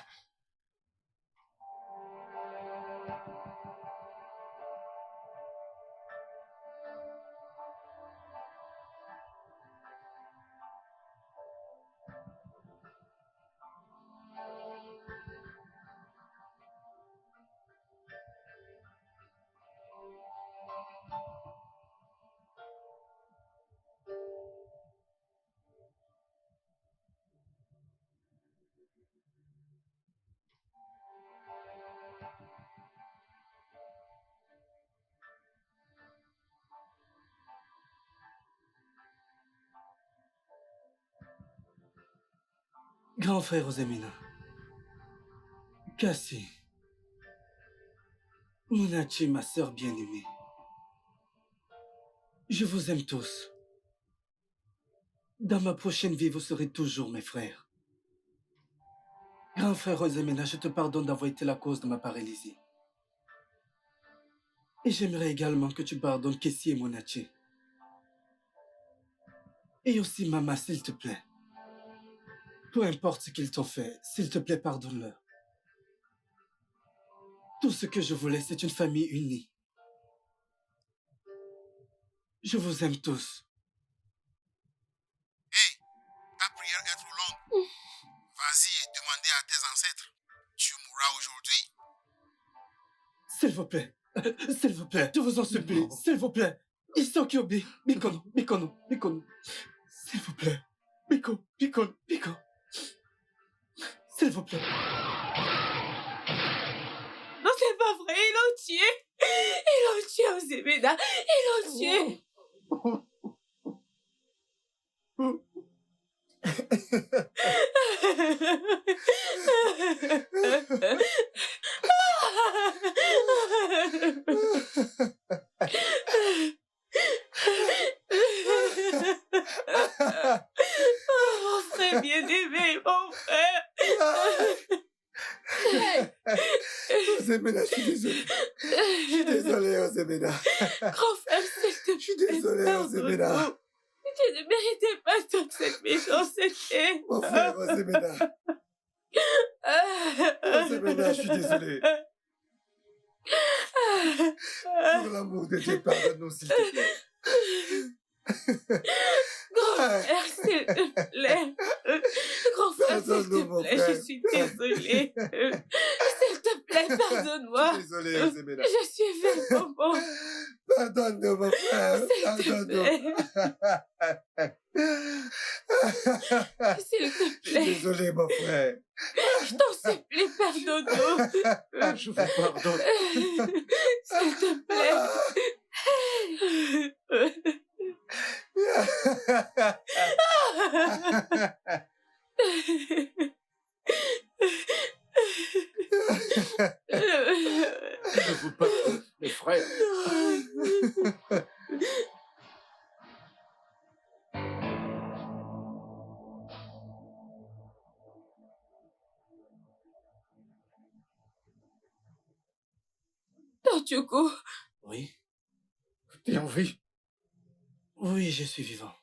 Grand frère Ozemina, Cassie, Munachi, ma sœur bien-aimée, je vous aime tous. Dans ma prochaine vie, vous serez toujours mes frères. Grand frère Ozemina, je te pardonne d'avoir été la cause de ma paralysie. Et j'aimerais également que tu pardonnes Kessie et Munachi. Et aussi Mama, s'il te plaît. Peu importe ce qu'ils t'ont fait, s'il te plaît, pardonne-leur. Tout ce que je voulais, c'est une famille unie. Je vous aime tous. Ta prière est trop longue. Vas-y et demandez à tes ancêtres. Tu mourras aujourd'hui. S'il vous plaît. S'il vous plaît. Je vous en supplie. Non. S'il vous plaît. Isokyobi. Mikono. Mikono. Mikono. S'il vous plaît. Miko. Mikono. Miko. S'il vous plaît. Non, c'est pas vrai, ils l'ont tué. Ils l'ont tué, Ozemena. Ils l'ont tué. Oh, mon frère bien-aimé, mon frère. Ozemena, je suis désolé. Je suis désolé, Ozemena. Grand frère, s'il te plaît. Je suis désolé, Ozemena. pardonne-nous. Tu ne méritais pas toute cette méchanceté. Mon frère, Ozemena. Ozemena, je suis désolé. Pour l'amour de Dieu, pardonne-nous, s'il te plaît. Grand frère, s'il te plaît. Grand frère, s'il Pardonne-nous, te mon plaît, frère. je suis désolée. S'il te plaît, Je pardonne-moi. suis désolé, Ozemena. Je suis vraiment. Pardonne-nous, mon frère. S'il te Pardonne-nous. S'il te Je suis plaît. désolé, mon frère. Je t'en supplie, pardonne-nous. Je vous pardonne. S'il te plaît. Je vous pardonne, les frères. Tochuko, Oui, T'es en vie? oui, je suis vivant.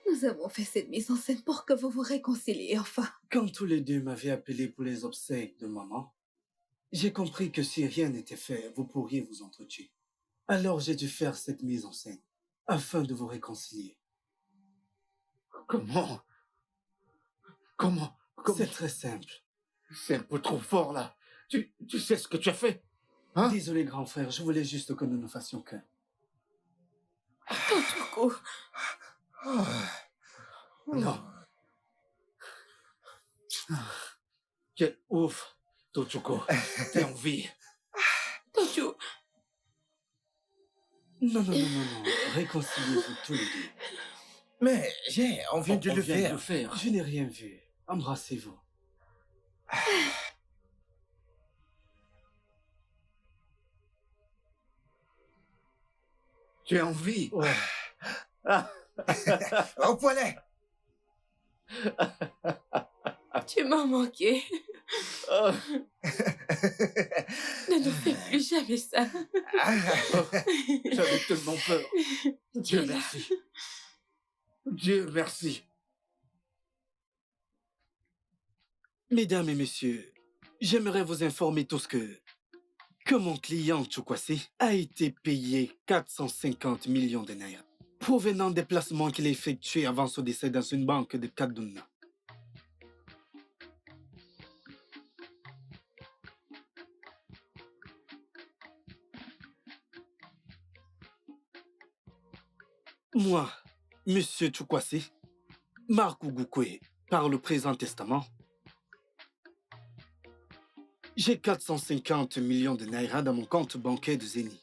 Nous avons fait cette mise en scène pour que vous vous réconciliez enfin. Quand tous les deux m'avaient appelé pour les obsèques de maman, j'ai compris que si rien n'était fait, vous pourriez vous entretuer. Alors j'ai dû faire cette mise en scène, afin de vous réconcilier. Comment? C'est très simple. C'est un peu trop fort, là. Tu sais ce que tu as fait? Hein? Désolé, grand frère, je voulais juste que nous ne fassions qu'un. Tochuko, Non. Quel ouf, Tochuko. T'es en vie. Tochu, Non, réconciliez-vous tous les deux. Mais on vient de On le vient de faire. le faire. Je n'ai rien vu. Embrassez-vous. Tu es en vie. Ouais. Au poilet. tu m'as manqué. Oh, Ne nous fais plus jamais ça. j'avais tellement peur. Dieu merci. Dieu merci. Mesdames et messieurs, j'aimerais vous informer tous que mon client Chukwasi a été payé 450 millions de naira, provenant des placements qu'il a effectués avant son décès dans une banque de Kaduna. Moi, Monsieur Chukwasi, Marc Ougukwe, par le présent testament, j'ai 450 millions de naira dans mon compte bancaire de Zeni.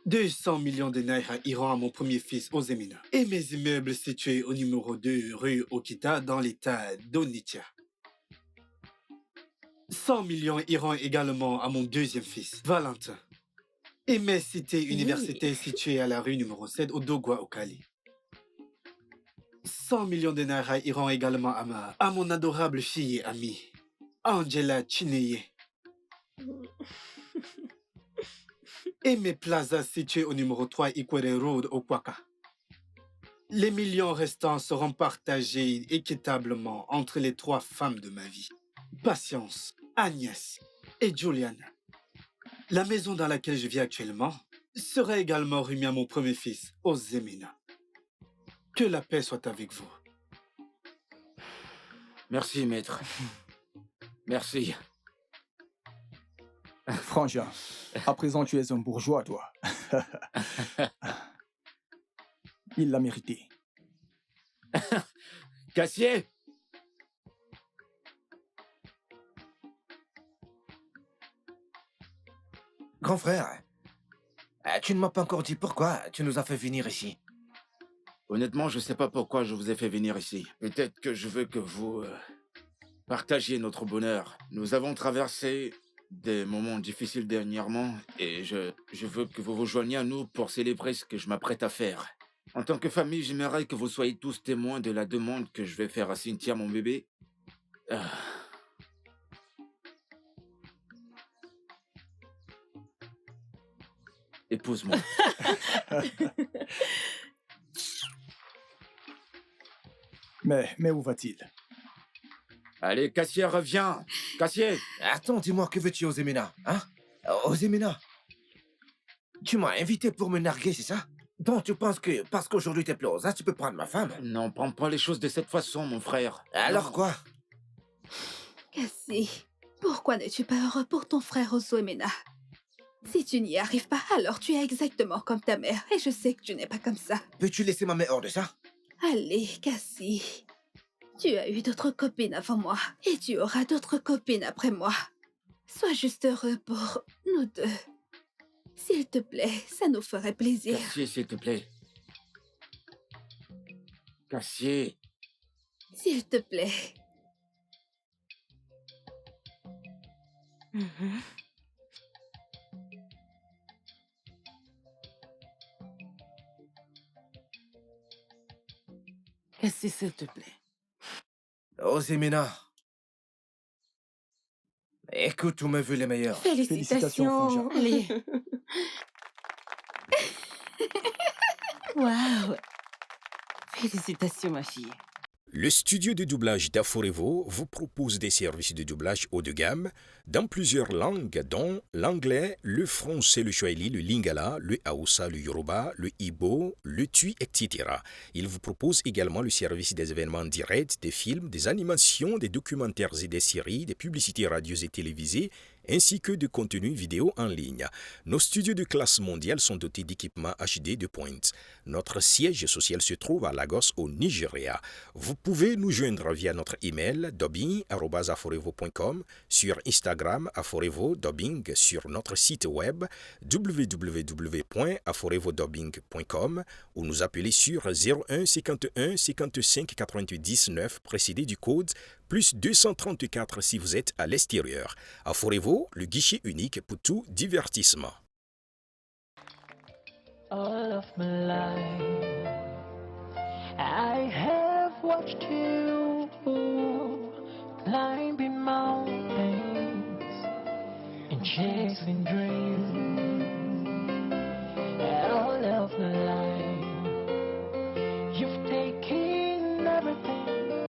200 millions de naira iront à mon premier fils Ozemina et mes immeubles situés au numéro 2 rue Okita dans l'état d'Onitsha. 100 millions iront également à mon deuxième fils, Valentin, et mes cités universitaires situées à la rue numéro 7 au Dogwa Okali. 100 millions de naira iront également à mon adorable fille et amie, Angela Chineye. Et mes plazas situés au numéro 3 Ikwere Road au Kwaka. Les millions restants seront partagés équitablement entre les 3 femmes de ma vie, Patience, Agnès et Juliana. La maison dans laquelle je vis actuellement sera également remise à mon premier fils, Ozemina. Que la paix soit avec vous. Merci, maître. Merci. Frangin, à présent tu es un bourgeois, toi. Il l'a mérité. Cassier! Grand frère, tu ne m'as pas encore dit pourquoi tu nous as fait venir ici. Honnêtement, je sais pas pourquoi je vous ai fait venir ici. Peut-être que je veux que vous partagiez notre bonheur. Nous avons traversé des moments difficiles dernièrement et je veux que vous vous joigniez à nous pour célébrer ce que je m'apprête à faire. En tant que famille, j'aimerais que vous soyez tous témoins de la demande que je vais faire à Cynthia, mon bébé. Ah. Épouse-moi. Mais où va-t-il? Allez, Cassier, reviens. Cassier! Attends, dis-moi, que veux-tu, Ozemina, hein? Ozemina, tu m'as invité pour me narguer, c'est ça? Donc tu penses que parce qu'aujourd'hui t'es plausa, tu peux prendre ma femme? Non, prends pas les choses de cette façon, mon frère. Alors Non. quoi? Cassie, pourquoi n'es-tu pas heureux pour ton frère Osuemena? Si tu n'y arrives pas, alors tu es exactement comme ta mère, et je sais que tu n'es pas comme ça. Peux-tu laisser ma mère hors de ça? Allez, Cassie. Tu as eu d'autres copines avant moi, et tu auras d'autres copines après moi. Sois juste heureux pour nous deux. S'il te plaît, ça nous ferait plaisir. Cassier, s'il te plaît. Cassier. S'il te plaît. Assez, s'il te plaît. Oh, Zemina. Écoute, tous mes vœux les meilleurs. Félicitations. Allez. Waouh. Félicitations, ma fille. Le studio de doublage d'Aforevo vous propose des services de doublage haut de gamme dans plusieurs langues, dont l'anglais, le français, le swahili, le lingala, le haoussa, le yoruba, le ibo, le tui, etc. Il vous propose également le service des événements directs, des films, des animations, des documentaires et des séries, des publicités radios et télévisées, ainsi que de contenus vidéo en ligne. Nos studios de classe mondiale sont dotés d'équipements HD de pointe. Notre siège social se trouve à Lagos, au Nigeria. Vous pouvez nous joindre via notre email dubbing@aforevo.com, sur Instagram Aforevo Dubbing, sur notre site web www.aforevodubbing.com ou nous appeler sur 01 51 55 90 9 précédé du code plus 234 si vous êtes à l'extérieur. Aforevo, le guichet unique pour tout divertissement. All of my life, I have watched you climbing mountains and chasing dreams.